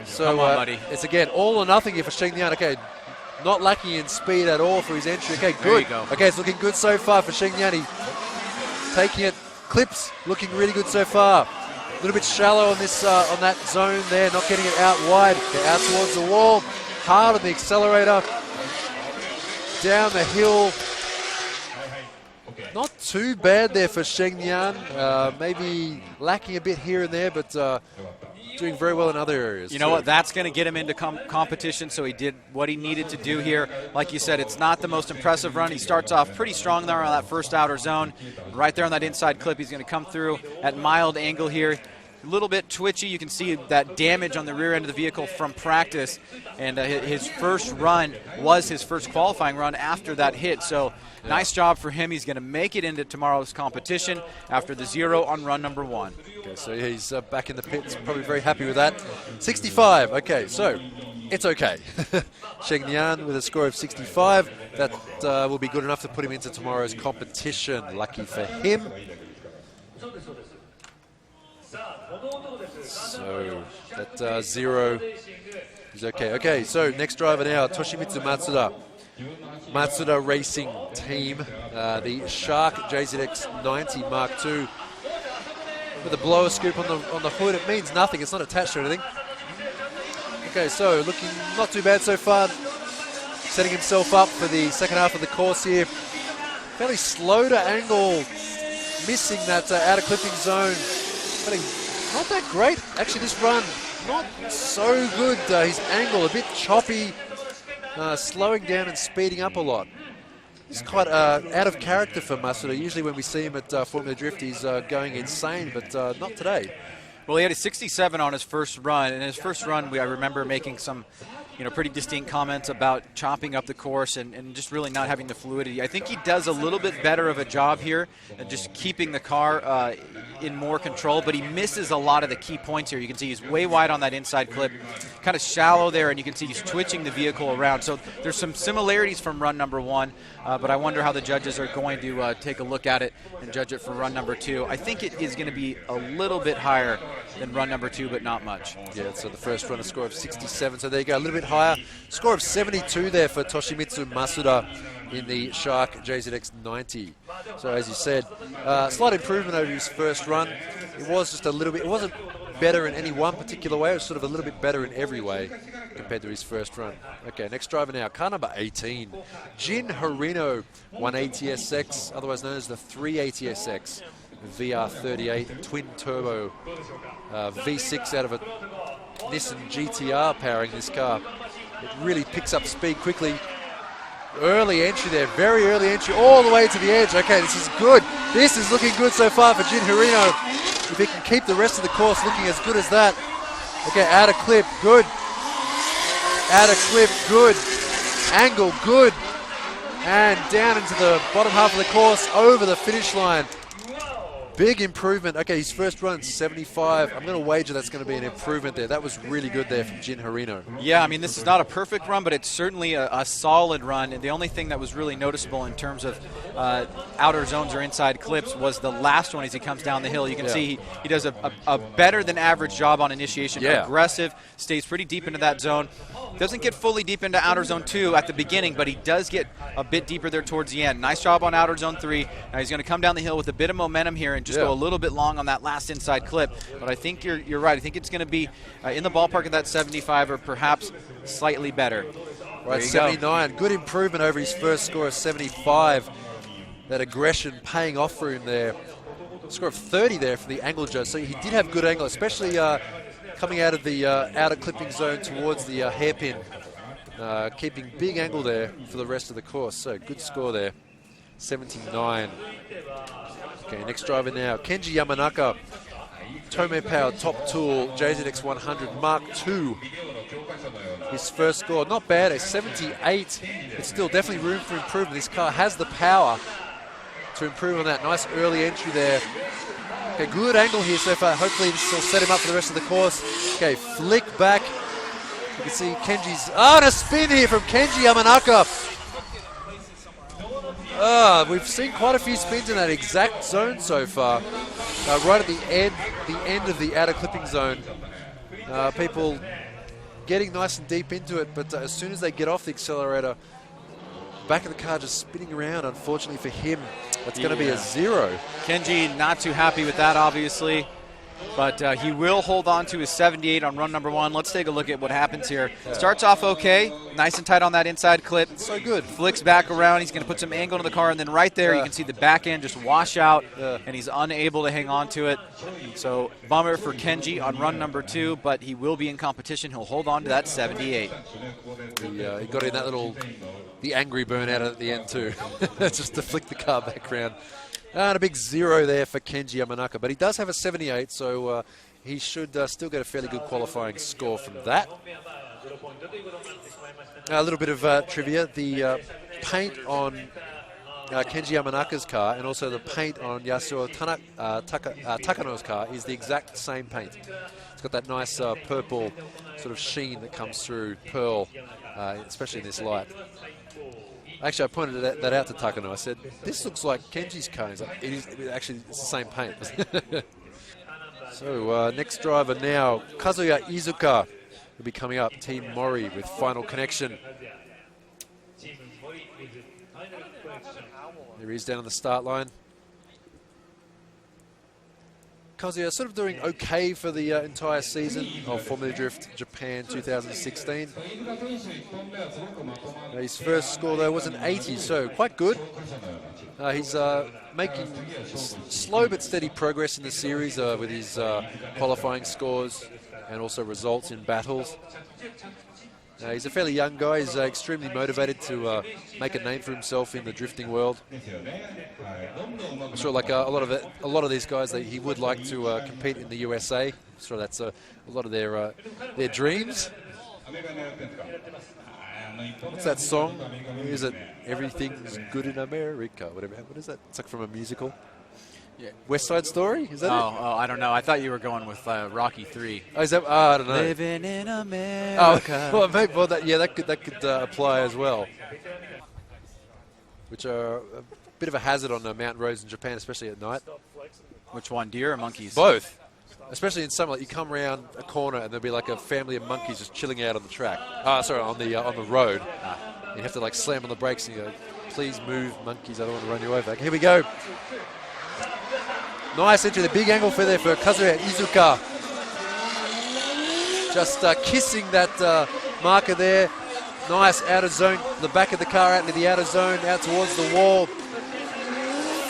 So Come on, buddy. It's again all or nothing here for Sheng Nian. Okay, not lacking in speed at all for his entry. Okay, good. There you go. Okay, it's looking good so far for Sheng Nian. Taking it, clips, looking really good so far. A little bit shallow on this on that zone there, not getting it out wide. Okay, out towards the wall, hard on the accelerator. Down the hill. Not too bad there for Sheng Nian. Maybe lacking a bit here and there, but doing very well in other areas. You know what? That's going to get him into competition, so he did what he needed to do here. Like you said, it's not the most impressive run. He starts off pretty strong there on that first outer zone. Right there on that inside clip, he's going to come through at mild angle here. A little bit twitchy. You can see that damage on the rear end of the vehicle from practice. And his first run was his first qualifying run after that hit. So nice job for him. He's going to make it into tomorrow's competition after the 0 on run number 1. Okay, so he's back in the pits. Probably very happy with that. 65. Okay, so it's okay. Sheng Nian with a score of 65. That will be good enough to put him into tomorrow's competition. Lucky for him. So that 0 is okay. Okay, so next driver now, Toshimitsu Matsuda. Matsuda Racing Team, the Shark JZX 90 Mark II. With a blower scoop on the hood, it means nothing. It's not attached to anything. Okay, so looking not too bad so far. Setting himself up for the second half of the course here. Fairly slow to angle, missing that outer clipping zone. But not that great. Actually, this run, not so good. His angle a bit choppy, slowing down and speeding up a lot. He's quite out of character for Masuda. Usually when we see him at Formula Drift, he's going insane, but not today. Well, he had a 67 on his first run. In his first run, I remember making some pretty distinct comments about chopping up the course and just really not having the fluidity. I think he does a little bit better of a job here and just keeping the car in more control, but he misses a lot of the key points here. You can see he's way wide on that inside clip, kind of shallow there, and you can see he's twitching the vehicle around. So there's some similarities from run number 1, but I wonder how the judges are going to take a look at it and judge it for run number 2. I think it is going to be a little bit higher than run number 2, but not much. Yeah, so the first run, a score of 67. So there you go, a little bit higher. Score of 72 there for Toshimitsu Masuda in the Shark JZX 90. So as you said, slight improvement over his first run. It was just a little bit, it wasn't better in any one particular way. It was sort of a little bit better in every way compared to his first run. Okay, next driver now, car number 18. Jin Harino, 180SX, otherwise known as the 380SX. VR38 twin turbo V6 out of a Nissan GTR powering this car. It really picks up speed quickly. Early entry there, very early entry, all the way to the edge. Okay, this is good. This is looking good so far for Jin Harino. If he can keep the rest of the course looking as good as that. Okay, outer clip, good. Outer clip, good. Angle, good. And down into the bottom half of the course, over the finish line. Big improvement. Okay, his first run, 75. I'm going to wager that's going to be an improvement there. That was really good there from Jin Harino. Yeah, I mean, this is not a perfect run, but it's certainly a solid run. And the only thing that was really noticeable in terms of outer zones or inside clips was the last one as he comes down the hill. You can see he does a better than average job on initiation. Yeah. Aggressive, stays pretty deep into that zone. Doesn't get fully deep into outer zone 2 at the beginning, but he does get a bit deper there towards the end. Nice job on outer zone 3. Now he's going to come down the hill with a bit of momentum here and just go a little bit long on that last inside clip. But I think you're right. I think it's going to be in the ballpark of that 75 or perhaps slightly better. Right, 79. Good improvement over his first score of 75. That aggression paying off for him there. Score of 30 there for the angle judge. So he did have good angle, especially coming out of the outer clipping zone towards the hairpin. Keeping big angle there for the rest of the course. So good score there. 79. Okay, next driver now. Kenji Yamanaka. Tome Power Top Tool JZX 100 Mark II. his first score. Not bad, a 78. It's still definitely room for improvement. This car has the power to improve on that. Nice early entry there. Okay, good angle here so far. Hopefully this will set him up for the rest of the course. Okay, flick back. You can see Kenji's... and a spin here from Kenji Yamanaka. We've seen quite a few spins in that exact zone so far. Right at the end of the outer clipping zone. People getting nice and deep into it, but as soon as they get off the accelerator, back of the car just spinning around. Unfortunately for him, that's going to be a 0. Kenji not too happy with that, obviously, but he will hold on to his 78 on run number 1. Let's take a look at what happens here. Starts off okay, nice and tight on that inside clip. So good. Flicks back around. He's going to put some angle into the car, and then right there you can see the back end just wash out, and he's unable to hang on to it. So bummer for Kenji on run number 2, but he will be in competition. He'll hold on to that 78. He got in that the angry burnout at the end too, just to flick the car back around. And a big 0 there for Kenji Yamanaka, but he does have a 78, so he should still get a fairly good qualifying score from that. A little bit of trivia. The paint on Kenji Yamanaka's car and also the paint on Yasuo Takano's car is the exact same paint. It's got that nice purple sort of sheen that comes through, pearl, especially in this light. Actually, I pointed that out to Takano. I said, this looks like Kenji's car. He's like, it's the same paint. So next driver now, Kazuya Iizuka will be coming up. Team Mori with Final Connection. There he is down on the start line. Kazuya sort of doing okay for the entire season of Formula Drift Japan 2016. His first score though was an 80, so quite good. He's making slow but steady progress in the series with his qualifying scores and also results in battles. He's a fairly young guy. He's extremely motivated to make a name for himself in the drifting world. I'm sure, like a lot of these guys, he would like to compete in the USA. I'm sure that's a lot of their dreams. What's that song? Is it "Everything's Good in America"? Whatever. What is that? It's like from a musical. Yeah. West Side Story? Is that it? Oh, I don't know. I thought you were going with Rocky 3. Oh, is that? I don't know. Living in America. Oh, well, maybe, that could apply as well. Which are a bit of a hazard on the mountain roads in Japan, especially at night. Which one, deer or monkeys? Both. Especially in summer, like you come around a corner and there'll be like a family of monkeys just chilling out on the track. Sorry, on the road. You have to like slam on the brakes and you go, "Please move, monkeys! I don't want to run you over." Here we go. Nice entry, the big angle for Kazuya Iizuka. Just kissing that marker there. Nice outer zone, the back of the car out into the outer zone, out towards the wall.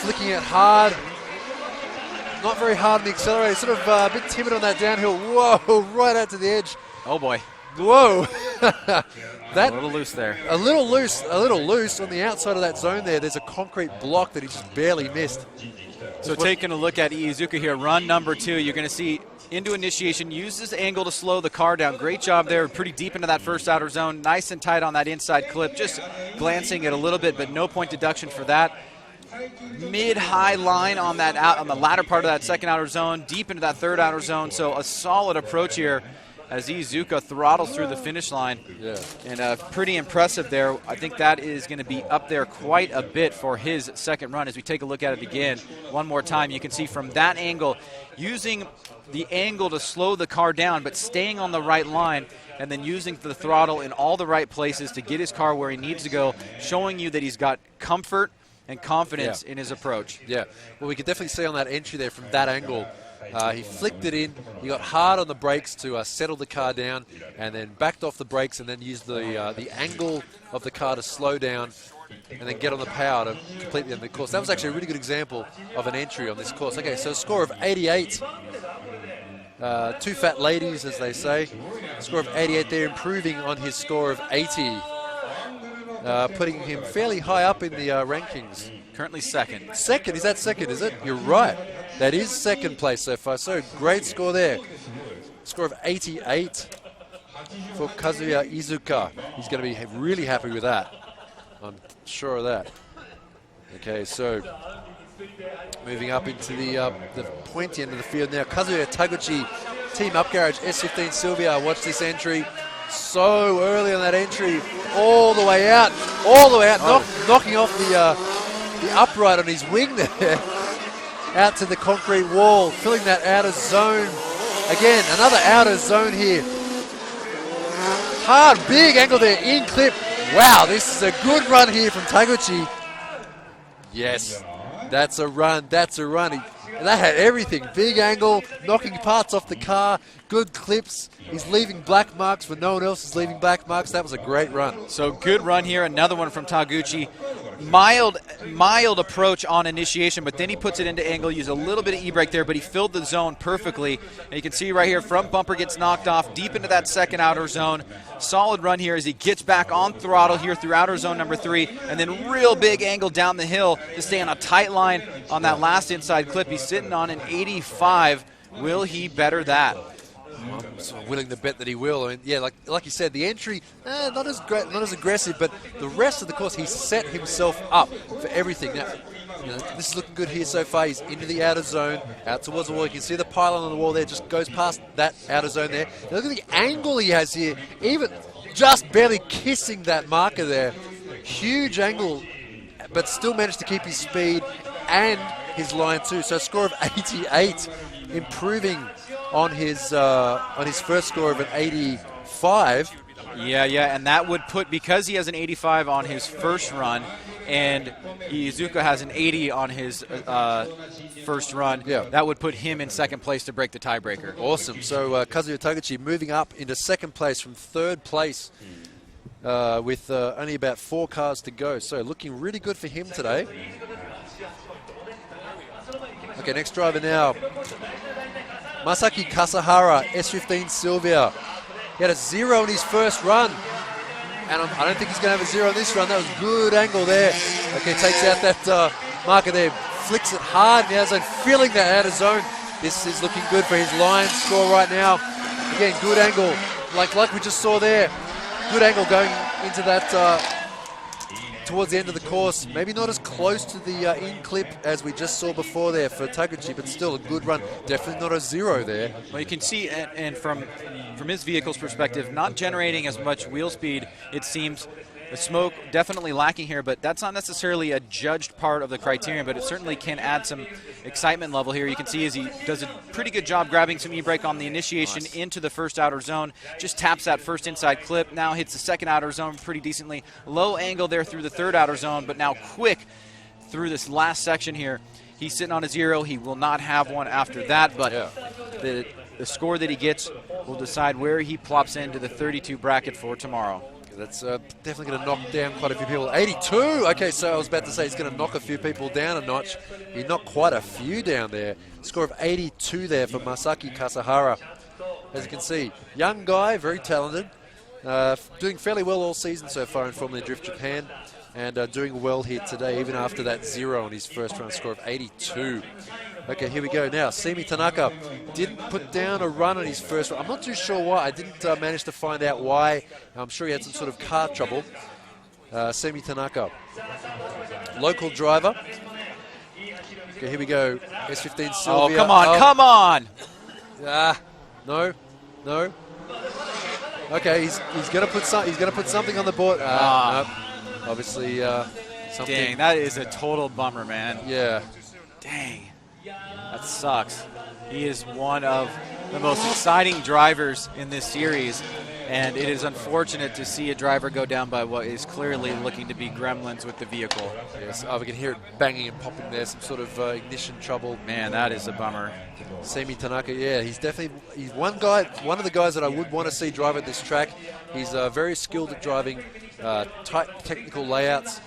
Flicking it hard. Not very hard on the accelerator, sort of a bit timid on that downhill. Whoa, right out to the edge. Oh boy. Whoa. That, a little loose there. A little loose on the outside of that zone there. There's a concrete block that he just barely missed. So taking a look at Iizuka here, run number 2, you're going to see into initiation, use this angle to slow the car down. Great job there, pretty deep into that first outer zone, nice and tight on that inside clip, just glancing it a little bit, but no point deduction for that. Mid-high line on that on the latter part of that second outer zone, deep into that third outer zone, so a solid approach here as Iizuka throttles through the finish line. Yeah. And pretty impressive there. I think that is going to be up there quite a bit for his second run. As we take a look at it again, one more time, you can see from that angle, using the angle to slow the car down, but staying on the right line, and then using the throttle in all the right places to get his car where he needs to go, showing you that he's got comfort and confidence in his approach. Yeah, well, we could definitely see on that entry there from that angle, he flicked it in, he got hard on the brakes to settle the car down, and then backed off the brakes and then used the angle of the car to slow down and then get on the power to completely end the course. That was actually a really good example of an entry on this course. Okay, so a score of 88. Two fat ladies, as they say. Score of 88 there, improving on his score of 80. Putting him fairly high up in the rankings. Currently second. Second? Is that second, is it? You're right. That is second place so far. So great score there. Score of 88. for Kazuya Iizuka. He's going to be really happy with that. I'm sure of that. Okay, so moving up into the pointy end of the field now. Kazuya Taguchi, team up garage, S15 Sylvia. Watch this entry. So early on that entry, all the way out, knocking off the upright on his wing there, out to the concrete wall, filling that outer zone. Again, another outer zone here. Hard, big angle there, in clip. Wow, this is a good run here from Taguchi. Yes, that's a run, that's a run. That had everything. Big angle, knocking parts off the car, good clips. He's leaving black marks when no one else is leaving black marks. That was a great run. So good run here. Another one from Taguchi. Mild approach on initiation, but then he puts it into angle, used a little bit of e-brake there, but he filled the zone perfectly. And you can see right here, front bumper gets knocked off deep into that second outer zone. Solid run here as he gets back on throttle here through outer zone number 3, and then real big angle down the hill to stay on a tight line on that last inside clip. He's sitting on an 85. Will he better that? I'm sort of willing to bet that he will. I mean, yeah, like you said, the entry not as great, not as aggressive, but the rest of the course he set himself up for everything. Now, this is looking good here so far. He's into the outer zone, out towards the wall. You can see the pylon on the wall there, just goes past that outer zone there. Now look at the angle he has here, even just barely kissing that marker there. Huge angle, but still managed to keep his speed and his line too. So a score of 88, improving on his first score of an 85. Yeah, and that would put, because he has an 85 on his first run, and Iizuka has an 80 on his first run, that would put him in second place to break the tiebreaker. Awesome. So Kazuya Taguchi moving up into second place from third place with only about 4 cars to go. So looking really good for him today. Okay, next driver now. Masaki Kasahara, S15 Sylvia. He had a 0 in his first run. And I don't think he's going to have a 0 in this run. That was good angle there. Okay, takes out that marker there. Flicks it hard in the outer zone, filling that outer zone. This is looking good for his line score right now. Again, good angle, like we just saw there. Good angle going into that towards the end of the course. Maybe not as close to the in-clip as we just saw before there for Taguchi, but still a good run. Definitely not a 0 there. Well, you can see, and from his vehicle's perspective, not generating as much wheel speed, it seems. The smoke definitely lacking here, but that's not necessarily a judged part of the criterion, but it certainly can add some excitement level here. You can see as he does a pretty good job grabbing some e-brake on the initiation into the first outer zone, just taps that first inside clip, now hits the second outer zone pretty decently. Low angle there through the third outer zone, but now quick through this last section here. He's sitting on a 0. He will not have one after that, but the score that he gets will decide where he plops into the 32 bracket for tomorrow. That's definitely going to knock down quite a few people. 82! Okay, so I was about to say he's going to knock a few people down a notch. He knocked quite a few down there. Score of 82 there for Masaki Kasahara. As you can see, young guy, very talented. Doing fairly well all season so far in Formula Drift Japan. And doing well here today, even after that 0 on his first run, score of 82. Okay, here we go now. Simi Tanaka didn't put down a run on his first run. I'm not too sure why. I didn't manage to find out why. I'm sure he had some sort of car trouble. Simi Tanaka, local driver. Okay, here we go. S15 Sylvia. Oh, come on, come on! No. Okay, he's going to put something on the board. Nope. Obviously, something. Dang, that is a total bummer, man. Yeah. Dang. That sucks. He is one of the most exciting drivers in this series, and it is unfortunate to see a driver go down by what is clearly looking to be gremlins with the vehicle. Yes, we can hear it banging and popping there, some sort of ignition trouble. Man, that is a bummer. Simi Tanaka, yeah, he's one of the guys that I would want to see drive at this track. He's very skilled at driving tight technical layouts,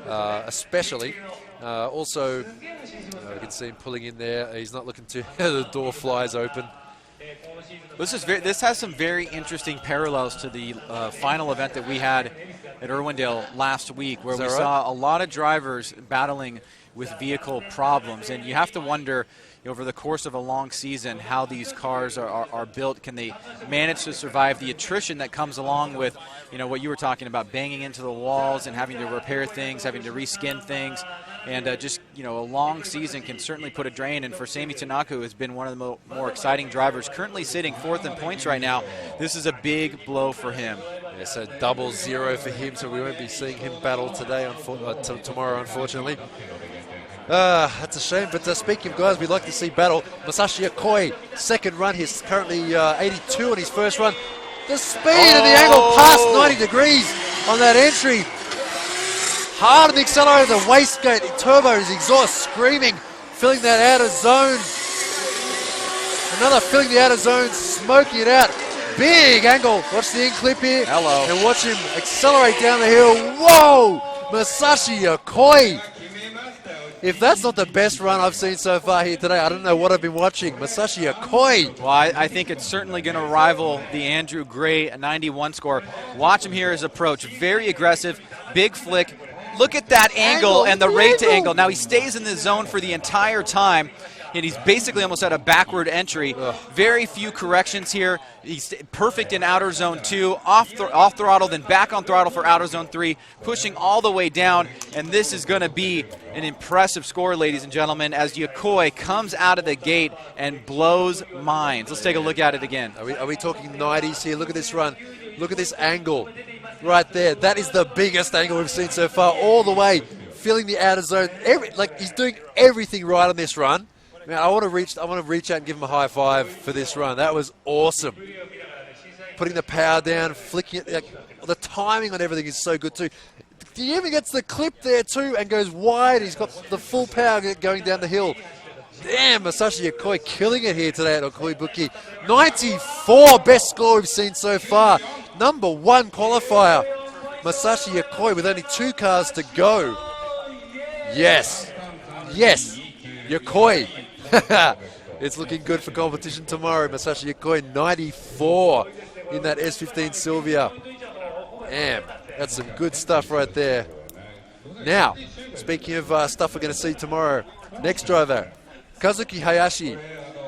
especially. Also, you can see him pulling in there. He's not looking to. The door flies open. This has some very interesting parallels to the final event that we had at Irwindale last week, where we right? saw a lot of drivers battling with vehicle problems. And you have to wonder, over the course of a long season, how these cars are built. Can they manage to survive the attrition that comes along with, what you were talking about, banging into the walls and having to repair things, having to reskin things. And a long season can certainly put a drain. And for Sami Tanaka, who has been one of the more exciting drivers, currently sitting 4th in points right now, this is a big blow for him. Yeah, so 0-0 for him, so we won't be seeing him battle today, tomorrow, unfortunately. That's a shame, but speaking of guys we'd like to see battle, Masashi Okoi, second run. He's currently 82 on his first run. The speed and the angle past 90 degrees on that entry. Hard on the accelerator, the wastegate, turbo, his exhaust screaming, filling that outer zone. Another filling the outer zone, smoking it out. Big angle. Watch the in clip here. Hello. And watch him accelerate down the hill. Whoa! Masashi Okoi. If that's not the best run I've seen so far here today, I don't know what I've been watching. Masashi Okoi. Well, I think it's certainly going to rival the Andrew Gray 91 score. Watch him here his approach. Very aggressive, big flick. Look at that angle and the rate to angle. Now he stays in the zone for the entire time, and he's basically almost at a backward entry. Very few corrections here. He's perfect in outer zone 2, off throttle, then back on throttle for outer zone 3, pushing all the way down, and this is going to be an impressive score, ladies and gentlemen, as Okoi comes out of the gate and blows minds. Let's take a look at it again. Are we talking 90s here? Look at this run. Look at this angle right there. That is the biggest angle we've seen so far, all the way, filling the outer zone. He's doing everything right on this run. Man, I want to reach out and give him a high five for this run. That was awesome. Putting the power down, flicking it. The timing on everything is so good too. He even gets the clip there too and goes wide. He's got the full power going down the hill. Damn, Masashi Okoi killing it here today at OKUIBUKI. 94, best score we've seen so far. Number 1 qualifier. Masashi Okoi with only 2 cars to go. Yes. Yes. Okoi. It's looking good for competition tomorrow. Masashi Okoi, 94 in that S15 Silvia. Damn, that's some good stuff right there. Now, speaking of stuff we're going to see tomorrow, next driver, Kazuki Hayashi,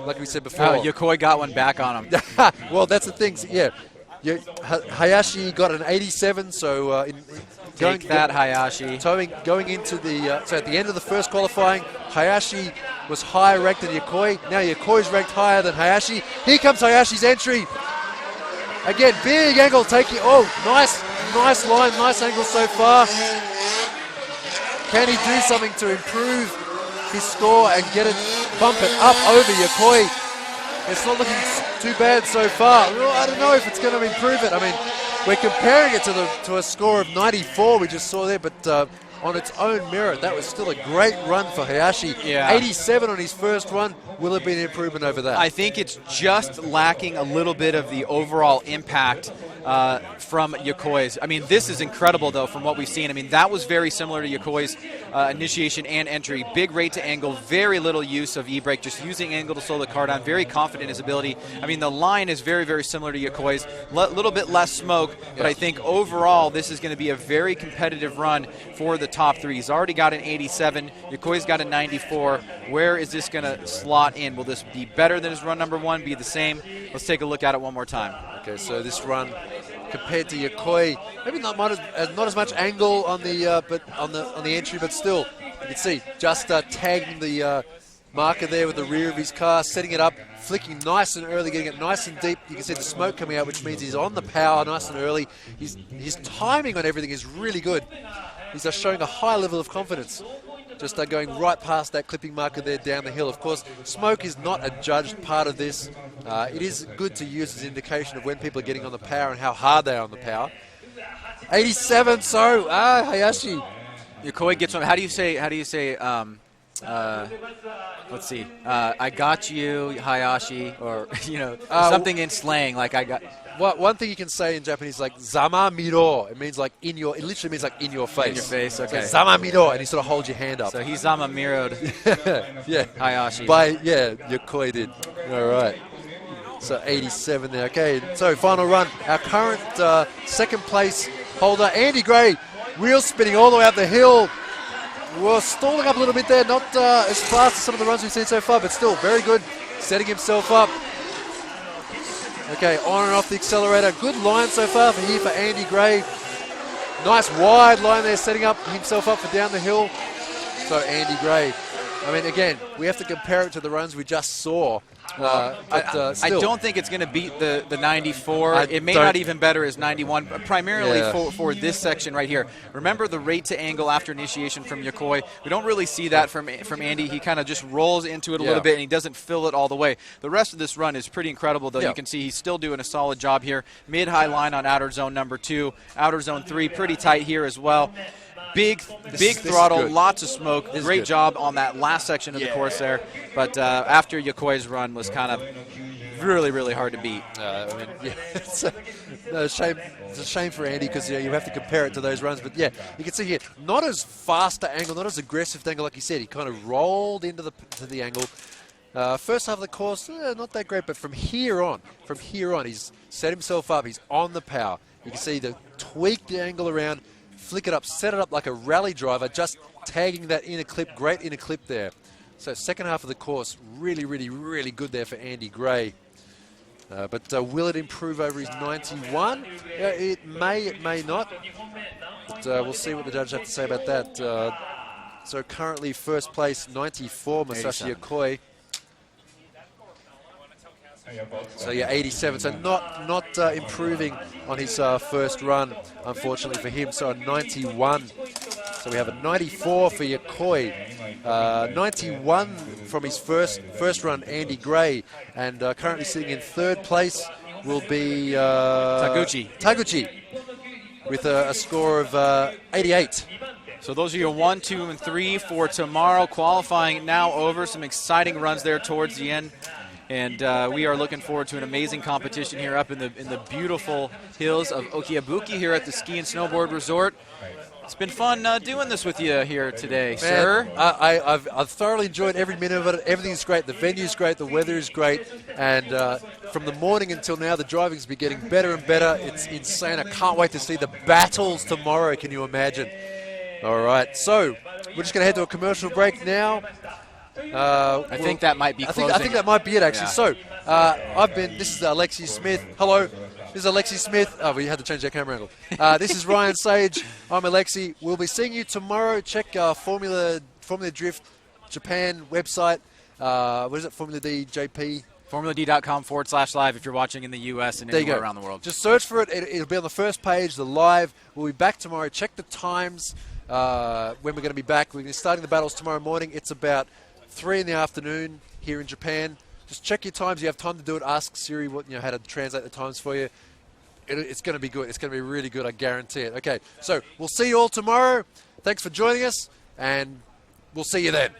like we said before. Okoi got one back on him. Well, that's the thing. Yeah, Hayashi got an 87, so Take that, Hayashi. Going into the so at the end of the first qualifying, Hayashi was higher ranked than Okoi. Now Yokoi's ranked higher than Hayashi. Here comes Hayashi's entry. Again, big angle taking. Oh, nice line, nice angle so far. Can he do something to improve his score and bump it up over Okoi? It's not looking too bad so far. Well, I don't know if it's going to improve it. I mean, we're comparing it to a score of 94 we just saw there, but on its own merit, that was still a great run for Hayashi. Yeah. 87 on his first run. Will it be an improvement over that? I think it's just lacking a little bit of the overall impact from Yokoi's. I mean, this is incredible, though, from what we've seen. I mean, that was very similar to Yokoi's initiation and entry. Big rate to angle, very little use of e-brake, just using angle to slow the car down, very confident in his ability. I mean, the line is very, very similar to Yokoi's. Little bit less smoke, but I think overall this is going to be a very competitive run for the top 3. He's already got an 87. Yokoi's got a 94. Where is this going to slot in? Will this be better than his run number 1, be the same? Let's take a look at it one more time. Okay, so this run compared to Okoi, maybe not as much angle on the on the entry, but still you can see just tagging the marker there with the rear of his car, setting it up, flicking nice and early, getting it nice and deep. You can see the smoke coming out, which means he's on the power nice and early. His timing on everything is really good. He's showing a high level of confidence. Just going right past that clipping marker there down the hill. Of course, smoke is not a judged part of this. It is good to use as an indication of when people are getting on the power and how hard they are on the power. 87, so Hayashi. Okoi gets one. How do you say? Let's see. I got you, Hayashi, or something in slang like I got. Well, one thing you can say in Japanese is like zama miro. It means like in your. It literally means like in your face. In your face. Okay. So zama miro, and he sort of holds your hand up. So he zama miroed. Yeah. Hayashi. Okoi did. All right. So 87 there. Okay. So final run. Our current second place holder. Andy Gray, wheel spinning all the way up the hill. We're stalling up a little bit there, not as fast as some of the runs we've seen so far, but still very good, setting himself up. Okay, on and off the accelerator. Good line so far for Andy Gray. Nice wide line there, setting up himself up for down the hill. So Andy Gray, I mean, again, we have to compare it to the runs we just saw. I don't think it's going to beat the 94. It may not even better as 91, but primarily for this section right here. Remember the rate to angle after initiation from Yokoi. We don't really see that from Andy. He kind of just rolls into it a little bit, and he doesn't fill it all the way. The rest of this run is pretty incredible, though. You can see he's still doing a solid job here. Mid-high line on outer zone number 2. Outer zone 3, pretty tight here as well. Big throttle, lots of smoke. Great job on that last section of the course there. But after Yokoi's run was kind of really, really hard to beat. I mean, it's a shame. It's a shame for Andy because you have to compare it to those runs. But yeah, you can see here, not as fast to angle, not as aggressive to angle like you said. He kind of rolled into the angle. First half of the course, not that great. But from here on, he's set himself up. He's on the power. You can see the tweak the angle around. Flick it up, set it up like a rally driver, just tagging that inner clip, great inner clip there. So second half of the course, really, really, really good there for Andy Gray. But will it improve over his 91? It may not. But we'll see what the judges have to say about that. So currently first place, 94, Masashi Yokoi. So yeah, 87. So not improving on his first run, unfortunately for him. So a 91. So we have a 94 for Yokoi, 91 from his first run, Andy Gray, and currently sitting in third place will be Taguchi with a score of 88. So those are your 1, 2, and 3 for tomorrow. Qualifying now over. Some exciting runs there towards the end. And we are looking forward to an amazing competition here up in the beautiful hills of OKUIBUKI here at the Ski and Snowboard Resort. It's been fun doing this with you here today, sir. I've thoroughly enjoyed every minute of it. Everything's great. The venue's great. The weather is great. And from the morning until now, the driving's been getting better and better. It's insane. I can't wait to see the battles tomorrow. Can you imagine? All right. So we're just going to head to a commercial break now. I think that might be closing. I think that might be it, actually. Yeah. So, this is Alexi Smith. Hello, this is Alexi Smith. Oh, we had to change our camera angle. This is Ryan Sage. I'm Alexi. We'll be seeing you tomorrow. Check Formula Drift Japan website. What is it? Formula D JP? FormulaD.com/live if you're watching in the U.S. and anywhere around the world. Just search for it. It'll be on the first page, the live. We'll be back tomorrow. Check the times when we're going to be back. We're going to be starting the battles tomorrow morning. It's about 3 in the afternoon here in Japan. Just check your times. You have time to do it. Ask Siri how to translate the times for you. It's going to be good. It's going to be really good. I guarantee it. Okay, so we'll see you all tomorrow. Thanks for joining us, and we'll see you then.